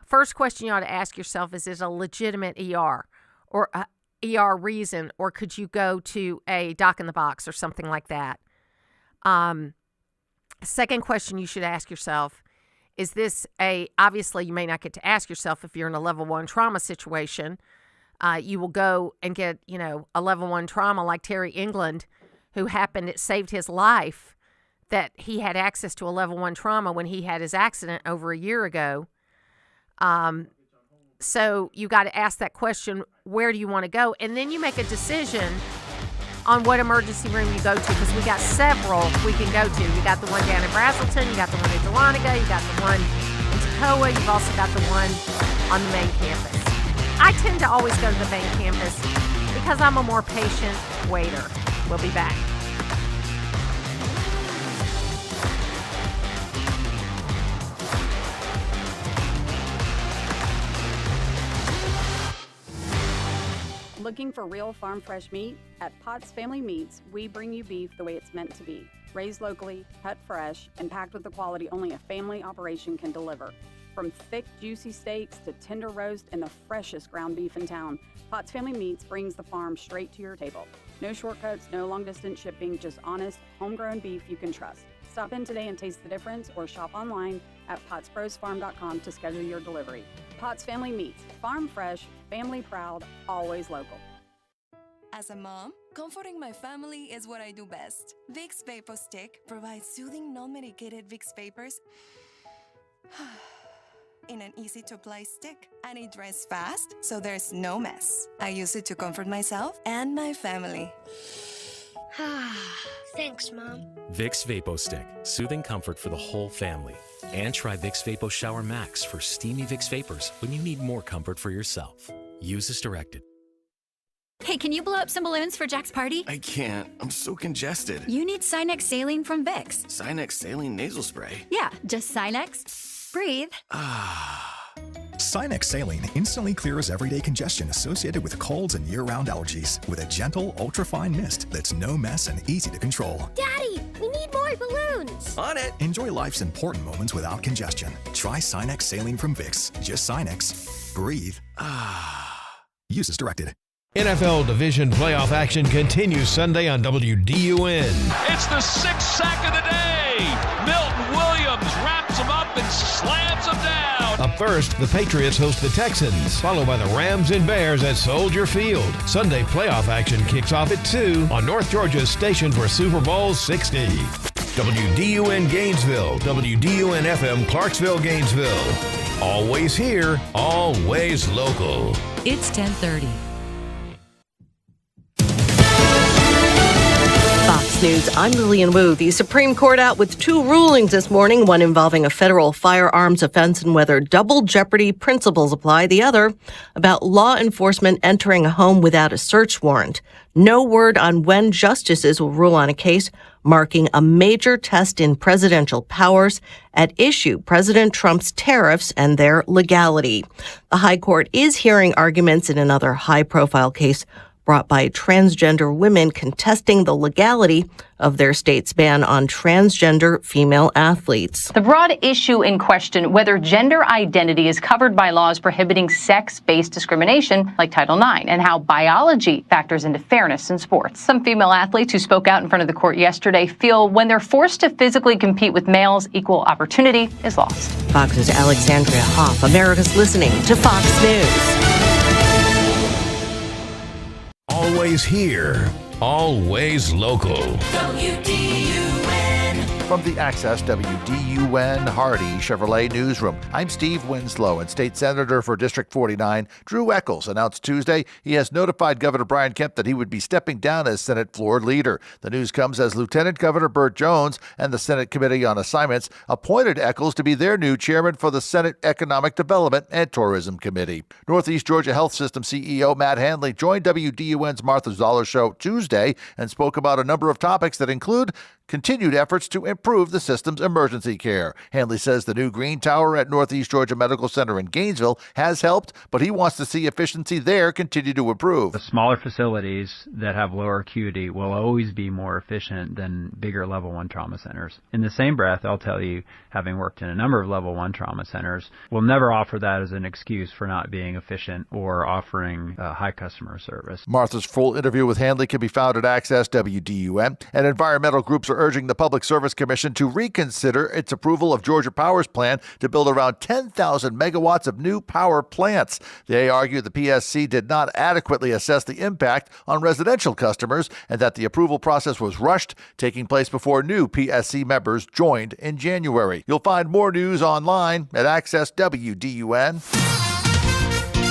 First question you ought to ask yourself is it a legitimate ER or a ER reason, or could you go to a doc in the box or something like that? Second question you should ask yourself, is this obviously you may not get to ask yourself if you're in a level 1 trauma situation. You will go and get, a level 1 trauma like Terry England, who it saved his life, that he had access to a level 1 trauma when he had his accident over a year ago. So you got to ask that question, where do you want to go? And then you make a decision on what emergency room you go to, because we got several we can go to. You got the one down in Brazelton, you got the one in Dahlonega, you got the one in Toccoa, you've also got the one on the main campus. I tend to always go to the main campus because I'm a more patient waiter. We'll be back. Looking for real farm fresh meat? At Potts Family Meats, we bring you beef the way it's meant to be. Raised locally, cut fresh, and packed with the quality only a family operation can deliver. From thick, juicy steaks to tender roast and the freshest ground beef in town, Potts Family Meats brings the farm straight to your table. No shortcuts, no long-distance shipping, just honest, homegrown beef you can trust. Stop in today and taste the difference, or shop online at pottsbrosfarm.com to schedule your delivery. Potts Family Meats, farm fresh, family proud, always local. As a mom, comforting my family is what I do best. Vicks Vapor Stick provides soothing, non-medicated Vicks vapors in an easy-to-apply stick, and it dries fast, so there's no mess. I use it to comfort myself and my family. Thanks, Mom. Vicks Vapo Stick, soothing comfort for the whole family. And try Vicks Vapo Shower Max for steamy Vicks vapors when you need more comfort for yourself. Use as directed. Hey, can you blow up some balloons for Jack's party? I can't. I'm so congested. You need Sinex Saline from Vicks. Sinex Saline Nasal Spray? Yeah, just Sinex. Breathe. Sinex Saline instantly clears everyday congestion associated with colds and year-round allergies with a gentle, ultra-fine mist that's no mess and easy to control. Daddy, we need more balloons. On it. Enjoy life's important moments without congestion. Try Sinex Saline from Vicks. Just Sinex. Breathe. Use as directed. NFL Division playoff action continues Sunday on WDUN. It's the 6th sack of the day. Milton Williams wraps him up and slams him down. Up first, the Patriots host the Texans, followed by the Rams and Bears at Soldier Field. Sunday playoff action kicks off at 2 on North Georgia's station for Super Bowl 60. WDUN Gainesville, WDUN FM Clarksville, Gainesville. Always here, always local. It's 10:30. Fox News, I'm Lillian Wu. The Supreme Court out with two rulings this morning, one involving a federal firearms offense and whether double jeopardy principles apply, the other about law enforcement entering a home without a search warrant. No word on when justices will rule on a case marking a major test in presidential powers. At issue, President Trump's tariffs and their legality. The High Court is hearing arguments in another high-profile case brought by transgender women contesting the legality of their state's ban on transgender female athletes. The broad issue in question, whether gender identity is covered by laws prohibiting sex-based discrimination like Title IX, and how biology factors into fairness in sports. Some female athletes who spoke out in front of the court yesterday feel when they're forced to physically compete with males, equal opportunity is lost. Fox's Alexandria Hoff, America's listening to Fox News. Always here, always local. From the Access WDUN Hardy Chevrolet Newsroom, I'm Steve Winslow, and State Senator for District 49, Drew Eccles, announced Tuesday he has notified Governor Brian Kemp that he would be stepping down as Senate floor leader. The news comes as Lieutenant Governor Burt Jones and the Senate Committee on Assignments appointed Eccles to be their new chairman for the Senate Economic Development and Tourism Committee. Northeast Georgia Health System CEO Matt Handley joined WDUN's Martha Zoller Show Tuesday and spoke about a number of topics that include continued efforts to improve the system's emergency care. Handley says the new Green Tower at Northeast Georgia Medical Center in Gainesville has helped, but he wants to see efficiency there continue to improve. The smaller facilities that have lower acuity will always be more efficient than bigger level 1 trauma centers. In the same breath, I'll tell you, having worked in a number of level 1 trauma centers, we'll never offer that as an excuse for not being efficient or offering high customer service. Martha's full interview with Handley can be found at Access WDUN, and environmental groups are urging the Public Service Commission to reconsider its approval of Georgia Power's plan to build around 10,000 megawatts of new power plants. They argue the PSC did not adequately assess the impact on residential customers and that the approval process was rushed, taking place before new PSC members joined in January. You'll find more news online at Access WDUN.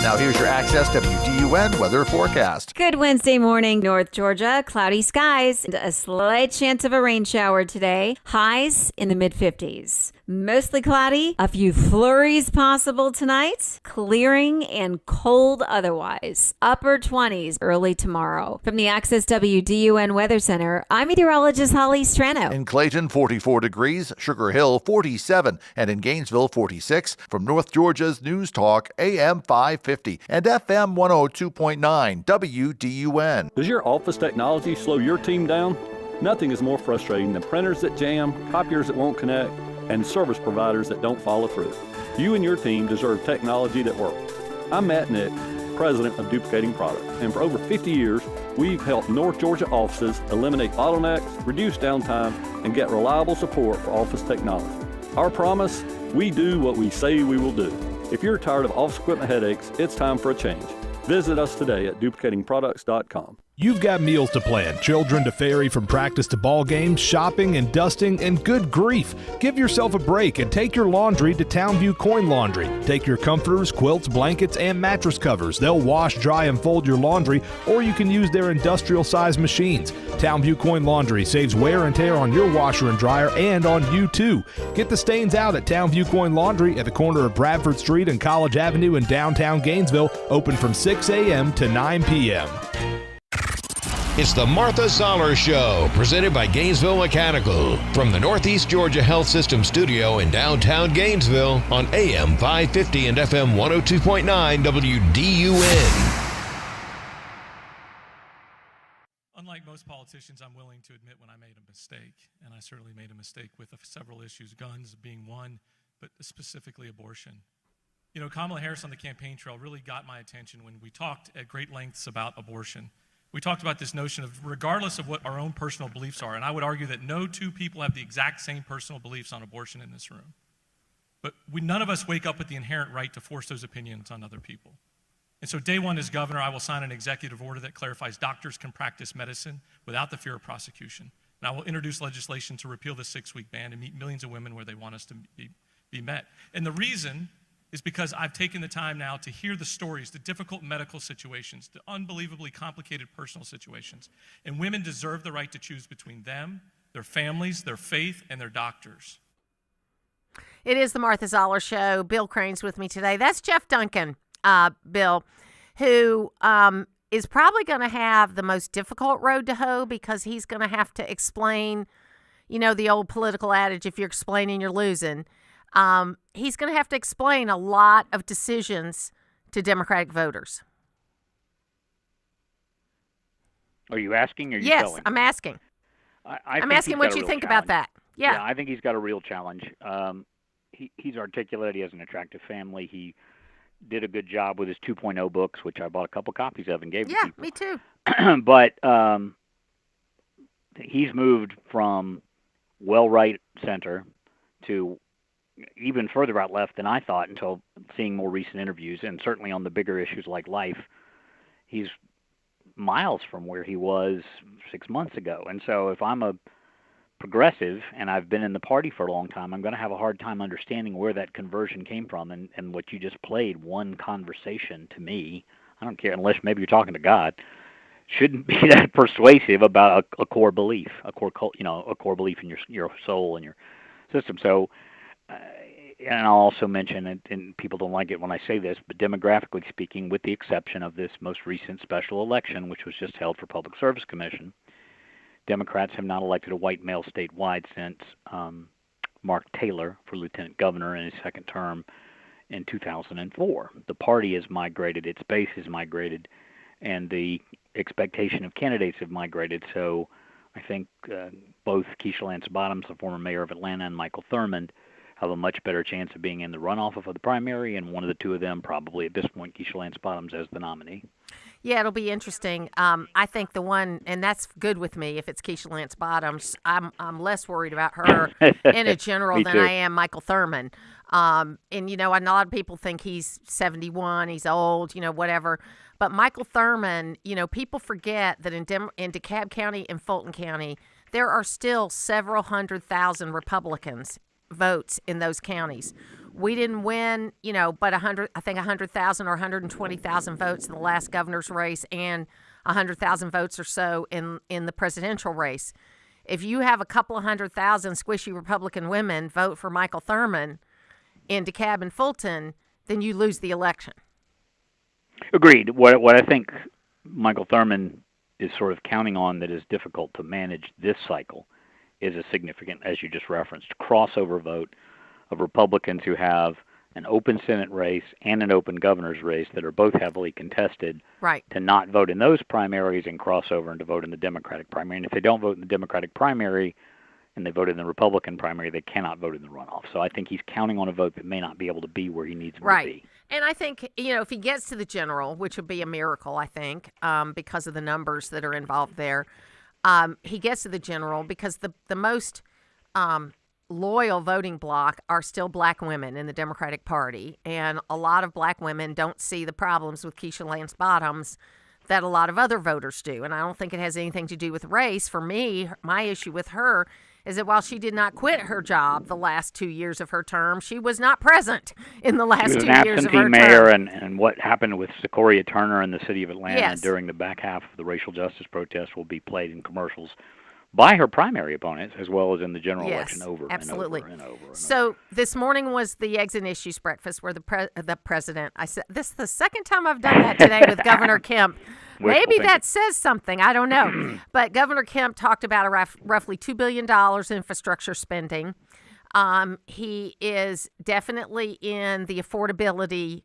Now here's your Access WDUN weather forecast. Good Wednesday morning, North Georgia. Cloudy skies and a slight chance of a rain shower today. Highs in the mid-50s. Mostly cloudy, a few flurries possible tonight, clearing and cold otherwise. Upper 20s early tomorrow. From the Access WDUN Weather Center, I'm meteorologist Holly Strano. In Clayton, 44 degrees, Sugar Hill, 47, and in Gainesville, 46. From North Georgia's News Talk, AM 550 and FM 102.9 WDUN. Does your office technology slow your team down? Nothing is more frustrating than printers that jam, copiers that won't connect, and service providers that don't follow through. You and your team deserve technology that works. I'm Matt Nick, president of Duplicating Products, and for over 50 years, we've helped North Georgia offices eliminate bottlenecks, reduce downtime, and get reliable support for office technology. Our promise, we do what we say we will do. If you're tired of office equipment headaches, it's time for a change. Visit us today at duplicatingproducts.com. You've got meals to plan, children to ferry from practice to ball games, shopping and dusting, and good grief. Give yourself a break and take your laundry to Townview Coin Laundry. Take your comforters, quilts, blankets, and mattress covers. They'll wash, dry, and fold your laundry, or you can use their industrial-sized machines. Townview Coin Laundry saves wear and tear on your washer and dryer and on you, too. Get the stains out at Townview Coin Laundry at the corner of Bradford Street and College Avenue in downtown Gainesville, open from 6 a.m. to 9 p.m. It's the Martha Zoller Show, presented by Gainesville Mechanical. From the Northeast Georgia Health System studio in downtown Gainesville on AM 550 and FM 102.9 WDUN. Unlike most politicians, I'm willing to admit when I made a mistake, and I certainly made a mistake with several issues, guns being one, but specifically abortion. You know, Kamala Harris on the campaign trail really got my attention when we talked at great lengths about abortion. We talked about this notion of regardless of what our own personal beliefs are, and I would argue that no two people have the exact same personal beliefs on abortion in this room. But none of us wake up with the inherent right to force those opinions on other people. And so day one as governor, I will sign an executive order that clarifies doctors can practice medicine without the fear of prosecution. And I will introduce legislation to repeal the 6-week ban and meet millions of women where they want us to be met. And the reason is because I've taken the time now to hear the stories, the difficult medical situations, the unbelievably complicated personal situations. And women deserve the right to choose between them, their families, their faith, and their doctors. It is the Martha Zoller Show. Bill Crane's with me today. That's Jeff Duncan, Bill, who is probably going to have the most difficult road to hoe because he's going to have to explain, the old political adage, if you're explaining, you're losing. He's going to have to explain a lot of decisions to Democratic voters. Are you asking or are you yes, telling? Yes, I'm asking. I'm asking what you think about that. Yeah, I think he's got a real challenge. He's articulate. He has an attractive family. He did a good job with his 2.0 books, which I bought a couple copies of and gave to people. Yeah, me too. But he's moved from right center to even further out left than I thought until seeing more recent interviews, and certainly on the bigger issues like life, he's miles from where he was 6 months ago. And so if I'm a progressive and I've been in the party for a long time, I'm going to have a hard time understanding where that conversion came from. And what you just played, one conversation to me, I don't care, unless maybe you're talking to God, shouldn't be that persuasive about a core belief, a core belief in your soul and your system. So, and I'll also mention, and people don't like it when I say this, but demographically speaking, with the exception of this most recent special election, which was just held for Public Service Commission, Democrats have not elected a white male statewide since Mark Taylor for lieutenant governor in his second term in 2004. The party has migrated, its base has migrated, and the expectation of candidates have migrated. So I think both Keisha Lance Bottoms, the former mayor of Atlanta, and Michael Thurmond have a much better chance of being in the runoff of the primary, and one of the two of them, probably at this point, Keisha Lance Bottoms, as the nominee. Yeah, it'll be interesting. I think the one, and that's good with me if it's Keisha Lance Bottoms. I'm less worried about her in a general than I am Michael Thurmond. And a lot of people think he's 71, he's old, whatever. But Michael Thurmond, people forget that in DeKalb County and Fulton County, there are still several 100,000 Republicans votes in those counties. We didn't win, but 100,000 or 120,000 votes in the last governor's race and 100,000 votes or so in the presidential race. If you have a couple of 100,000 squishy Republican women vote for Michael Thurmond in DeKalb and Fulton, then you lose the election. Agreed. What I think Michael Thurmond is sort of counting on that is difficult to manage this cycle is a significant, as you just referenced, crossover vote of Republicans who have an open Senate race and an open governor's race that are both heavily contested, right, to not vote in those primaries and cross over and to vote in the Democratic primary. And if they don't vote in the Democratic primary and they vote in the Republican primary, they cannot vote in the runoff. So I think he's counting on a vote that may not be able to be where he needs him to be. And I think, if he gets to the general, which would be a miracle, I think, because of the numbers that are involved there, he gets to the general because the most loyal voting bloc are still black women in the Democratic Party. And a lot of black women don't see the problems with Keisha Lance Bottoms that a lot of other voters do. And I don't think it has anything to do with race. For me, my issue with her is that while she did not quit her job the last 2 years of her term, she was not present in the last 2 years of her term. Mayor, and what happened with Secoria Turner in the city of Atlanta during the back half of the racial justice protest will be played in commercials by her primary opponents as well as in the general election over absolutely. and over. So this morning was the Eggs and Issues breakfast where the president, I said, this is the second time I've done that today with Governor Kemp. Maybe that says something. I don't know. But Governor Kemp talked about a roughly $2 billion infrastructure spending. He is definitely in the affordability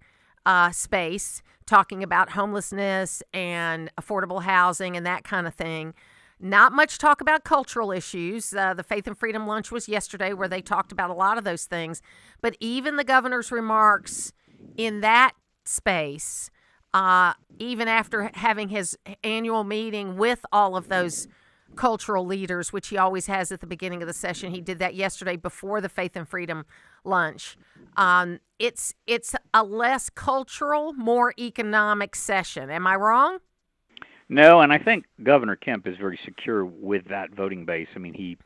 space, talking about homelessness and affordable housing and that kind of thing. Not much talk about cultural issues. The Faith and Freedom lunch was yesterday where they talked about a lot of those things. But even the governor's remarks in that space, even after having his annual meeting with all of those cultural leaders, which he always has at the beginning of the session. He did that yesterday before the Faith and Freedom lunch. It's a less cultural, more economic session. Am I wrong? No, and I think Governor Kemp is very secure with that voting base. I mean, he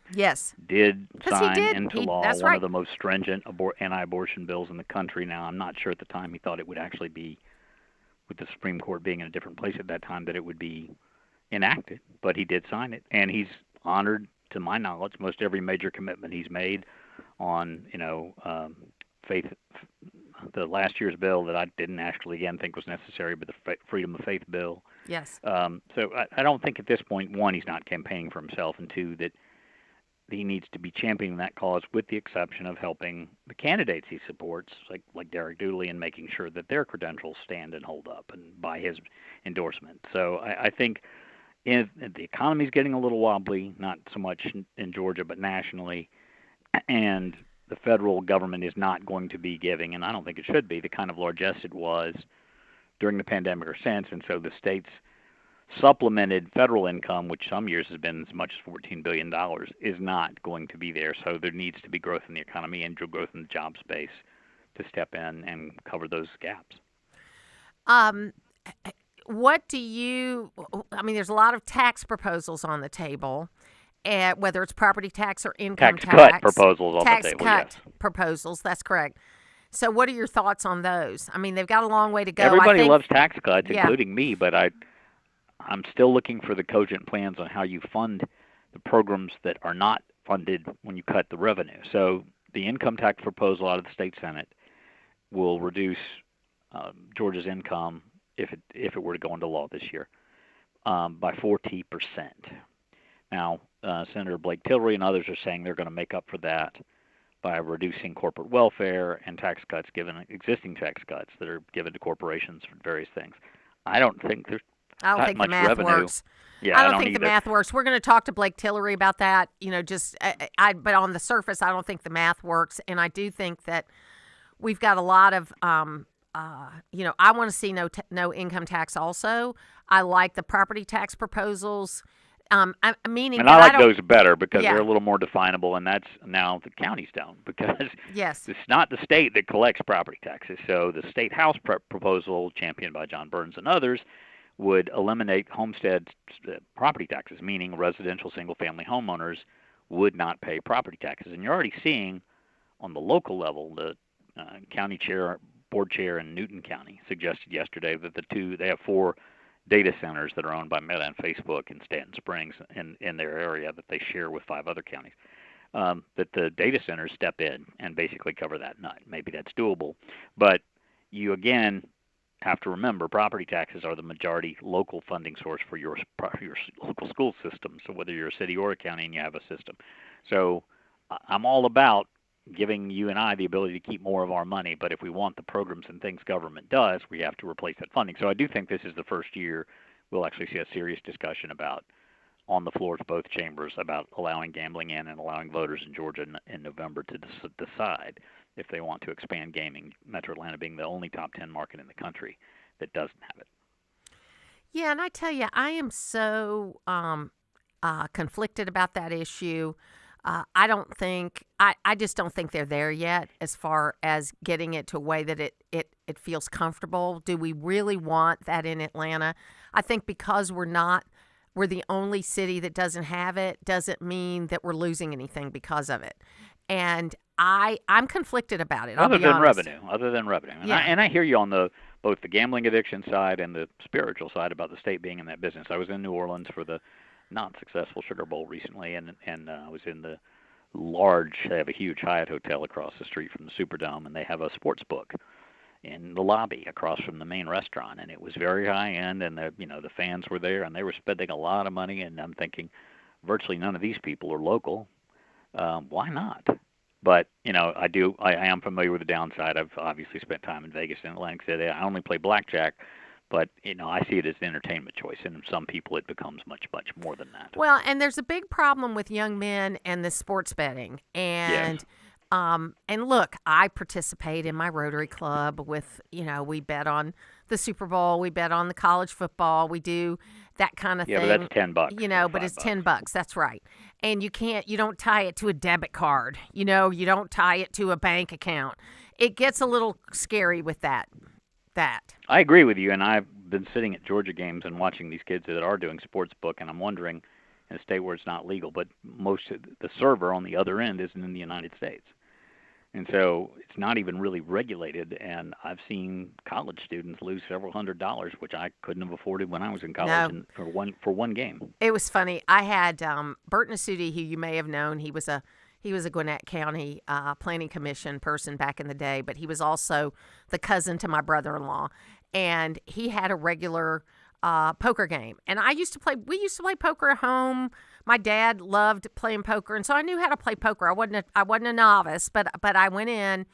did sign into law one of the most stringent anti-abortion bills in the country. Now, I'm not sure at the time he thought it would actually be, with the Supreme Court being in a different place at that time, that it would be enacted. But he did sign it, and he's honored, to my knowledge, most every major commitment he's made on, faith. The last year's bill that I didn't actually, again, think was necessary, but the Freedom of Faith bill. Yes. So I don't think at this point, one, he's not campaigning for himself, and two, that he needs to be championing that cause, with the exception of helping the candidates he supports, like Derek Dooley, and making sure that their credentials stand and hold up, and by his endorsement. So I think the economy's getting a little wobbly, not so much in Georgia, but nationally, and the federal government is not going to be giving, and I don't think it should be, the kind of largesse it was during the pandemic or since, and so the state's supplemented federal income, which some years has been as much as $14 billion, is not going to be there. So there needs to be growth in the economy and growth in the job space to step in and cover those gaps. What do you, there's a lot of tax proposals on the table, whether it's property tax or income tax. Tax cut proposals on the table, Tax cut proposals, that's correct. So what are your thoughts on those? I mean, they've got a long way to go. Everybody loves tax cuts, including me, but I'm still looking for the cogent plans on how you fund the programs that are not funded when you cut the revenue. So the income tax proposal out of the state Senate will reduce Georgia's income, if it were to go into law this year, by 40%. Now, Senator Blake Tillery and others are saying they're going to make up for that by reducing corporate welfare and tax cuts, given existing tax cuts that are given to corporations for various things. I don't think there's the math revenue. Works. Yeah, I don't think the math works. We're going to talk to Blake Tillery about that. But on the surface, I don't think the math works, and I do think that we've got a lot of, I want to see no income tax. Also, I like the property tax proposals. Meaning, and I like those better because they're a little more definable, and that's now the counties don't, because it's not the state that collects property taxes. So the state house proposal, championed by John Burns and others, would eliminate homestead property taxes, meaning residential single-family homeowners would not pay property taxes. And you're already seeing on the local level, the county board chair in Newton County suggested yesterday that they have 4 data centers that are owned by Meta and Facebook in Stanton Springs in their area that they share with 5 other counties, that the data centers step in and basically cover that nut. Maybe that's doable. But you, again, have to remember property taxes are the majority local funding source for your local school system, so whether you're a city or a county and you have a system. So I'm all about giving you and I the ability to keep more of our money, but if we want the programs and things government does, we have to replace that funding. So I do think this is the first year we'll actually see a serious discussion about, on the floors of both chambers, about allowing gambling in and allowing voters in Georgia in November to decide if they want to expand gaming, Metro Atlanta being the only top 10 market in the country that doesn't have it. Yeah, and I tell you, I am so conflicted about that issue. I just don't think they're there yet as far as getting it to a way that it feels comfortable. Do we really want that in Atlanta? I think because we're the only city that doesn't have it, doesn't mean that we're losing anything because of it. And I'm conflicted about it. Other than revenue. Yeah. And I hear you on both the gambling addiction side and the spiritual side about the state being in that business. I was in New Orleans for the not successful Sugar Bowl recently, and I was in they have a huge Hyatt hotel across the street from the Superdome, and they have a sports book in the lobby across from the main restaurant, and it was very high end, and the fans were there, and they were spending a lot of money, and I'm thinking, virtually none of these people are local. Why not? But I am familiar with the downside. I've obviously spent time in Vegas and Atlantic City. I only play blackjack, but I see it as an entertainment choice, and for some people it becomes much, much more than that. Well, and there's a big problem with young men and the sports betting, and and look, I participate in my Rotary Club with, we bet on the Super Bowl, we bet on the college football, we do that kind of thing. Yeah, but that's $10. But it's $10. That's right. And you don't tie it to a debit card. You don't tie it to a bank account. It gets a little scary with that. I agree with you, and I've been sitting at Georgia games and watching these kids that are doing sports book, and I'm wondering, in a state where it's not legal, but most of the server on the other end isn't in the United States. And so it's not even really regulated, and I've seen college students lose several $100s, which I couldn't have afforded when I was in college for one game. It was funny. I had Bert Nasuti, who you may have known. He was a Gwinnett County Planning Commission person back in the day, but he was also the cousin to my brother-in-law, and he had a regular poker game. And we used to play poker at home. My dad loved playing poker, and so I knew how to play poker. I wasn't a novice, but I went in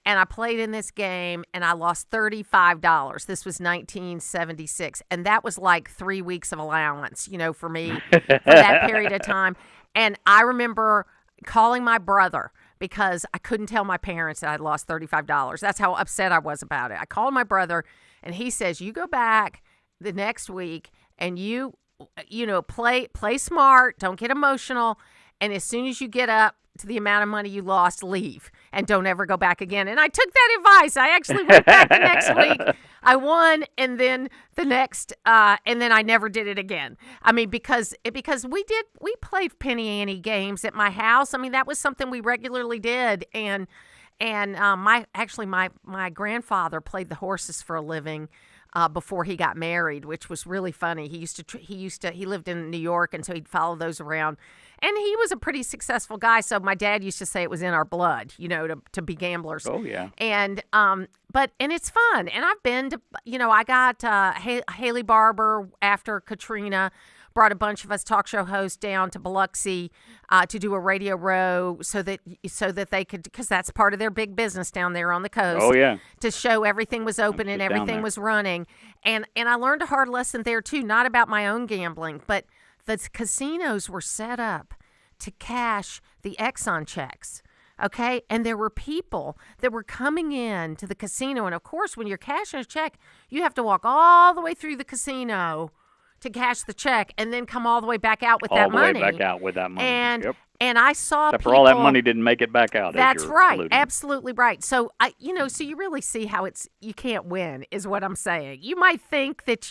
and I played in this game, and I lost $35. This was 1976, and that was like 3 weeks of allowance, for me for that period of time. And I remember calling my brother because I couldn't tell my parents that I'd lost $35. That's how upset I was about it. I called my brother, and he says, "You go back the next week and you play smart, don't get emotional, and as soon as you get up to the amount of money you lost, leave and don't ever go back again." And I took that advice. I actually went back the next week. I won, and then the next and then I never did it again. I mean, because we played penny ante games at my house. I mean, that was something we regularly did, and my grandfather played the horses for a living before he got married, which was really funny. He lived in New York, and so he'd follow those around. And he was a pretty successful guy, so my dad used to say it was in our blood, to be gamblers. Oh, yeah. And it's fun. And I've been to, I got Haley Barber after Katrina, brought a bunch of us talk show hosts down to Biloxi to do a radio row so that they could, because that's part of their big business down there on the coast. Oh, yeah. To show everything was open and everything was running. And I learned a hard lesson there, too, not about my own gambling, but the casinos were set up to cash the Exxon checks. Okay, and there were people that were coming in to the casino, and of course, when you're cashing a check, you have to walk all the way through the casino to cash the check, and then come all the way back out with that money. All the way back out with that money. And I saw except for all that money didn't make it back out. That's right, absolutely right. So so you really see how you can't win, is what I'm saying. You might think that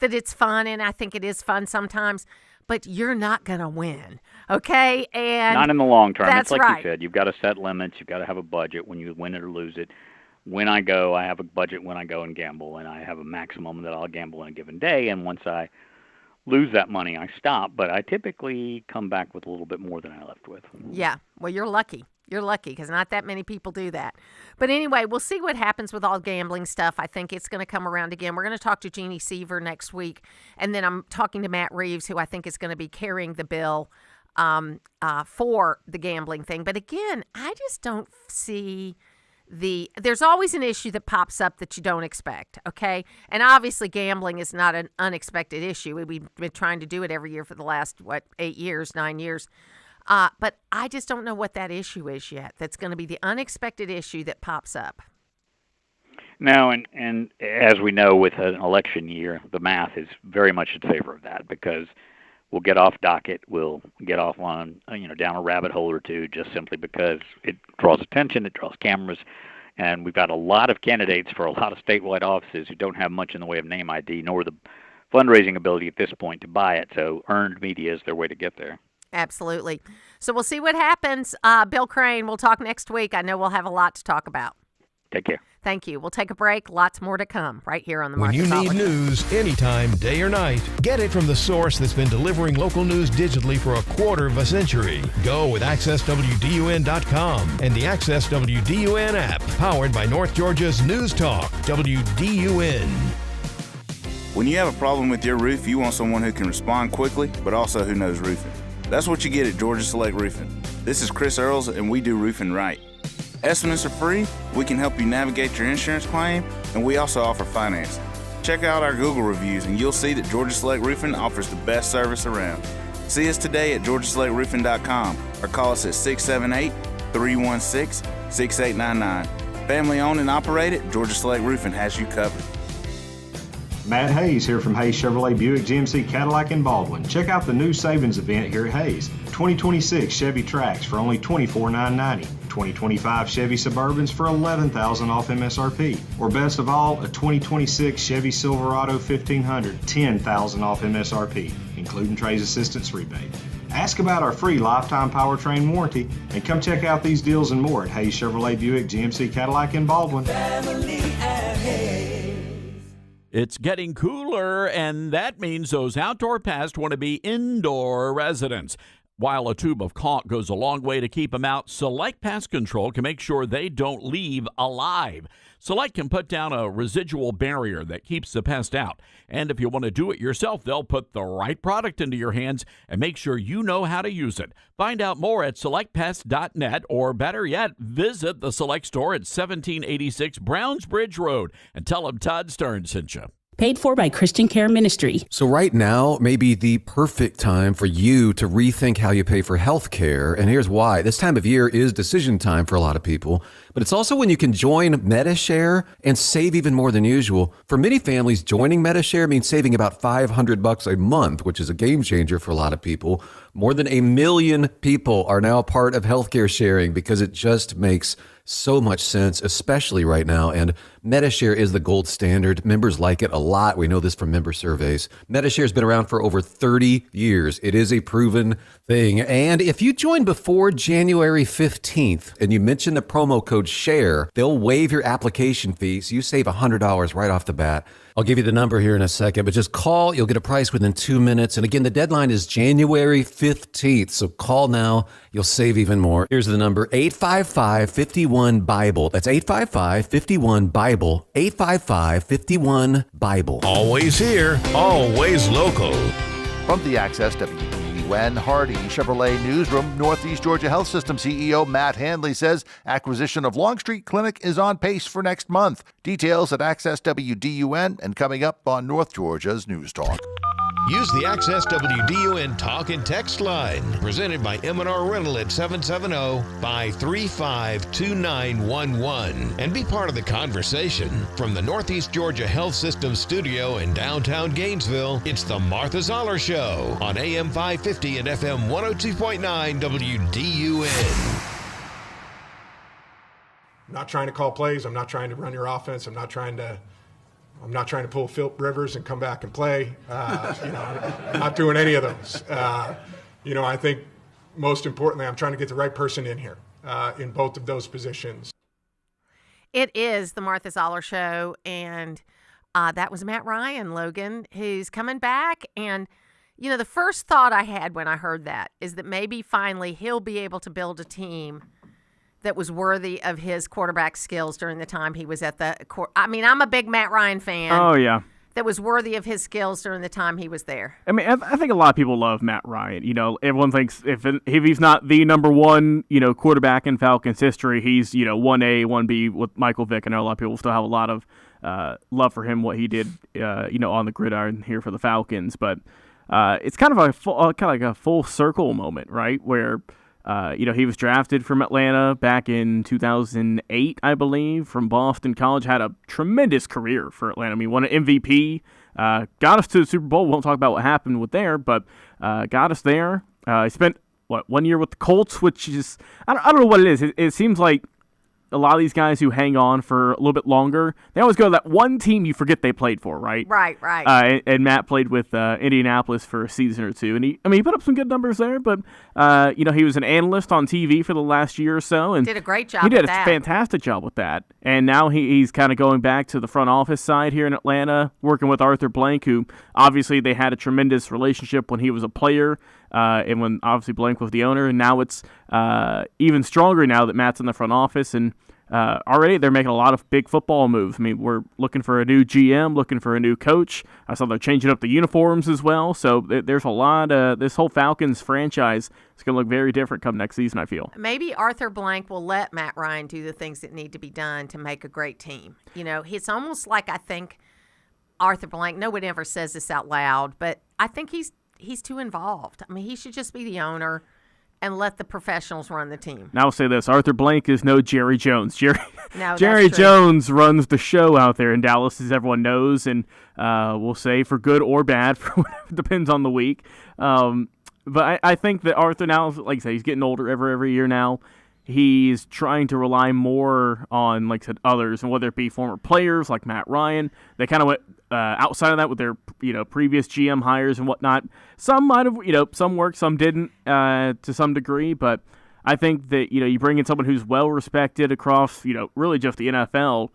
it's fun, and I think it is fun sometimes, but you're not going to win, okay? And not in the long term. That's it's like right. You said, you've got to set limits. You've got to have a budget when you win it or lose it. When I go, I have a budget when I go and gamble, and I have a maximum that I'll gamble in a given day. And once I lose that money, I stop. But I typically come back with a little bit more than I left with. Yeah, well, you're lucky. You're lucky because not that many people do that. But anyway, we'll see what happens with all gambling stuff. I think it's going to come around again. We're going to talk to Jeannie Seaver next week. And then I'm talking to Matt Reeves, who I think is going to be carrying the bill for the gambling thing. But again, I just don't see there's always an issue that pops up that you don't expect, okay? And obviously gambling is not an unexpected issue. We've been trying to do it every year for the last, 9 years. But I just don't know what that issue is yet. That's going to be the unexpected issue that pops up. No, and as we know with an election year, the math is very much in favor of that because we'll get off docket, we'll get off on, down a rabbit hole or two just simply because it draws attention, it draws cameras, and we've got a lot of candidates for a lot of statewide offices who don't have much in the way of name ID nor the fundraising ability at this point to buy it, so earned media is their way to get there. Absolutely. So we'll see what happens. Bill Crane, we'll talk next week. I know we'll have a lot to talk about. Take care. Thank you. We'll take a break. Lots more to come right here on the When Martha you Zoller need Show. news anytime, day or night, get it from the source that's been delivering local news digitally for a quarter of a century. Go with AccessWDUN.com and the Access WDUN app, powered by North Georgia's News Talk, WDUN. When you have a problem with your roof, you want someone who can respond quickly, but also who knows roofing. That's what you get at Georgia Select Roofing. This is Chris Earls, and we do roofing right. Estimates are free, we can help you navigate your insurance claim, and we also offer financing. Check out our Google reviews, and you'll see that Georgia Select Roofing offers the best service around. See us today at GeorgiaSelectRoofing.com or call us at 678-316-6899. Family owned and operated, Georgia Select Roofing has you covered. Matt Hayes here from Hayes Chevrolet Buick GMC Cadillac in Baldwin. Check out the new savings event here at Hayes. 2026 Chevy Trax for only $24,990. 2025 Chevy Suburbans for $11,000 off MSRP. Or best of all, a 2026 Chevy Silverado 1500, $10,000 off MSRP, including trades assistance rebate. Ask about our free lifetime powertrain warranty and come check out these deals and more at Hayes Chevrolet Buick GMC Cadillac in Baldwin. It's getting cooler, and that means those outdoor pests want to be indoor residents. While a tube of caulk goes a long way to keep them out, Select Pest Control can make sure they don't leave alive. Select can put down a residual barrier that keeps the pest out. And if you want to do it yourself, they'll put the right product into your hands and make sure you know how to use it. Find out more at selectpest.net, or better yet, visit the Select store at 1786 Brownsbridge Road and tell them Todd Stern sent you. Paid for by Christian Care Ministry. So right now may be the perfect time for you to rethink how you pay for health care. And here's why. This time of year is decision time for a lot of people, but it's also when you can join MediShare and save even more than usual. For many families, joining MediShare means saving about $500 a month, which is a game changer for a lot of people. More than 1 million people are now part of healthcare sharing because it just makes so much sense, especially right now. And MediShare is the gold standard. Members like it a lot. We know this from member surveys. MediShare has been around for over 30 years. It is a proven thing. And if you join before January 15th and you mention the promo code SHARE, they'll waive your application fee, so you save $100 right off the bat. I'll give you the number here in a second, but just call. You'll get a price within 2 minutes. And again, the deadline is January 15th. So call now. You'll save even more. Here's the number, 855-51-BIBLE. That's 855-51-BIBLE. 855-51-BIBLE. Always here, always local. From the Access WWN Hardy Chevrolet Newsroom, Northeast Georgia Health System CEO Matt Handley says acquisition of Longstreet Clinic is on pace for next month. Details at Access WDUN and coming up on North Georgia's News Talk. Use the Access WDUN talk and text line, presented by M&R Rental at 770-535-2911, and be part of the conversation. From the Northeast Georgia Health System studio in downtown Gainesville, it's the Martha Zoller Show on AM 550 and FM 102.9 WDUN. I'm not trying to call plays. I'm not trying to run your offense. I'm not trying to pull Philip Rivers and come back and play. I'm not doing any of those. I think most importantly, I'm trying to get the right person in here in both of those positions. It is the Martha Zoller Show, and that was Matt Ryan, Logan, who's coming back. And, the first thought I had when I heard that is that maybe finally he'll be able to build a team that was worthy of his quarterback skills during the time he was at the court. I mean, I'm a big Matt Ryan fan. Oh, yeah. That was worthy of his skills during the time he was there. I mean, I think a lot of people love Matt Ryan. Everyone thinks if he's not the number one, quarterback in Falcons history, he's, 1A, 1B with Michael Vick. I know a lot of people still have a lot of love for him, what he did, on the gridiron here for the Falcons. But it's kind of like a full circle moment, right, where he was drafted from Atlanta back in 2008, I believe, from Boston College. Had a tremendous career for Atlanta. I mean, won an MVP, got us to the Super Bowl. We won't talk about what happened with there, but got us there. He spent, 1 year with the Colts, which is, I don't know what it is. It seems like a lot of these guys who hang on for a little bit longer, they always go to that one team you forget they played for, right? Right. And Matt played with Indianapolis for a season or two, and he put up some good numbers there. But he was an analyst on TV for the last year or so, and did a great job. He did with that. a fantastic job with that. And now he's kind of going back to the front office side here in Atlanta, working with Arthur Blank, who obviously they had a tremendous relationship when he was a player. And when obviously Blank was the owner, and now it's even stronger now that Matt's in the front office, and already they're making a lot of big football moves. I mean, we're looking for a new GM, looking for a new coach. I saw they're changing up the uniforms as well, so there's a lot. This whole Falcons franchise is going to look very different come next season, I feel. Maybe Arthur Blank will let Matt Ryan do the things that need to be done to make a great team. It's almost like I think Arthur Blank, nobody ever says this out loud, but I think he's too involved. I mean, he should just be the owner and let the professionals run the team. Now I'll say this. Arthur Blank is no Jerry Jones. No, Jerry Jones runs the show out there in Dallas, as everyone knows, and we'll say for good or bad, depends on the week. But I think that Arthur now, like I say, he's getting older every year now. he's trying to rely more on, like I said, others, and whether it be former players like Matt Ryan. They kind of went outside of that with their previous GM hires and whatnot. Some might have, some worked, some didn't to some degree, but I think that you bring in someone who's well respected across really just the NFL,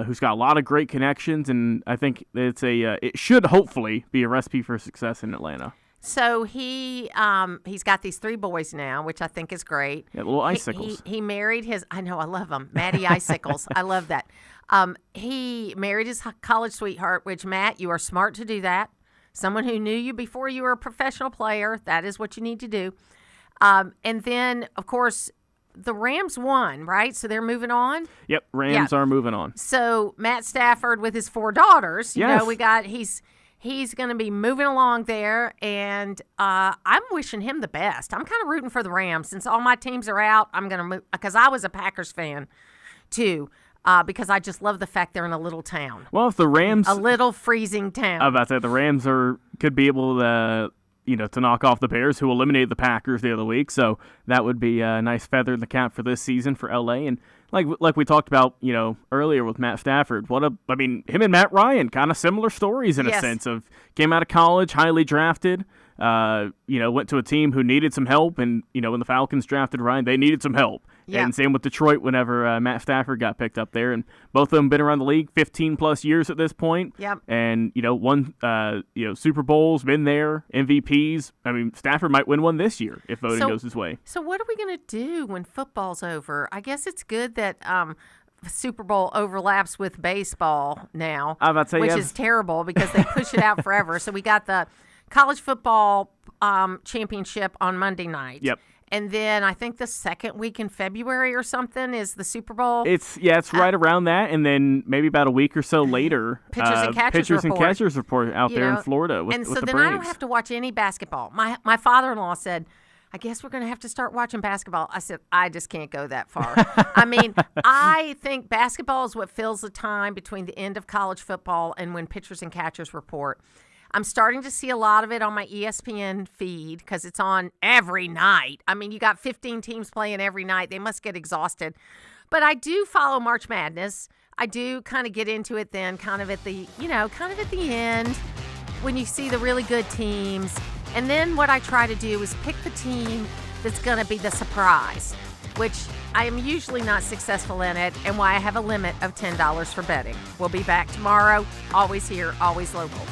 who's got a lot of great connections, and I think it's it should hopefully be a recipe for success in Atlanta. So he's got these 3 boys now, which I think is great. Yeah, little icicles. He married his. I know, I love them, Matty Icicles. I love that. He married his college sweetheart, which, Matt, you are smart to do that. Someone who knew you before you were a professional player. That is what you need to do. And then, of course, the Rams won, right? So they're moving on? Yep, Rams are moving on. So Matt Stafford with his 4 daughters, yes. He's going to be moving along there, and I'm wishing him the best. I'm kind of rooting for the Rams. Since all my teams are out, I'm going to move, because I was a Packers fan, too, because I just love the fact they're in a little town. Well, if the Rams... A little freezing town. I was about to say, the Rams could be able to... to knock off the Bears, who eliminated the Packers the other week. So that would be a nice feather in the cap for this season for LA. And like we talked about, earlier with Matt Stafford, him and Matt Ryan, kind of similar stories in a sense of came out of college, highly drafted, went to a team who needed some help. And, when the Falcons drafted Ryan, they needed some help. Yeah. And same with Detroit whenever Matt Stafford got picked up there. And both of them been around the league 15-plus years at this point. Yep. And, won, Super Bowls, been there, MVPs. I mean, Stafford might win one this year if voting goes his way. So what are we going to do when football's over? I guess it's good that Super Bowl overlaps with baseball now, which is terrible because they push it out forever. So we got the college football championship on Monday night. Yep. And then I think the second week in February or something is the Super Bowl. It's right around that, and then maybe about a week or so later, pitchers and catchers report out there in Florida with the Braves. And so then I don't have to watch any basketball. My father-in-law said, I guess we're going to have to start watching basketball. I said, I just can't go that far. I mean, I think basketball is what fills the time between the end of college football and when pitchers and catchers report. I'm starting to see a lot of it on my ESPN feed because it's on every night. I mean, you got 15 teams playing every night. They must get exhausted. But I do follow March Madness. I do kind of get into it then kind of at the end when you see the really good teams. And then what I try to do is pick the team that's going to be the surprise, which I am usually not successful in it, and why I have a limit of $10 for betting. We'll be back tomorrow. Always here, always local.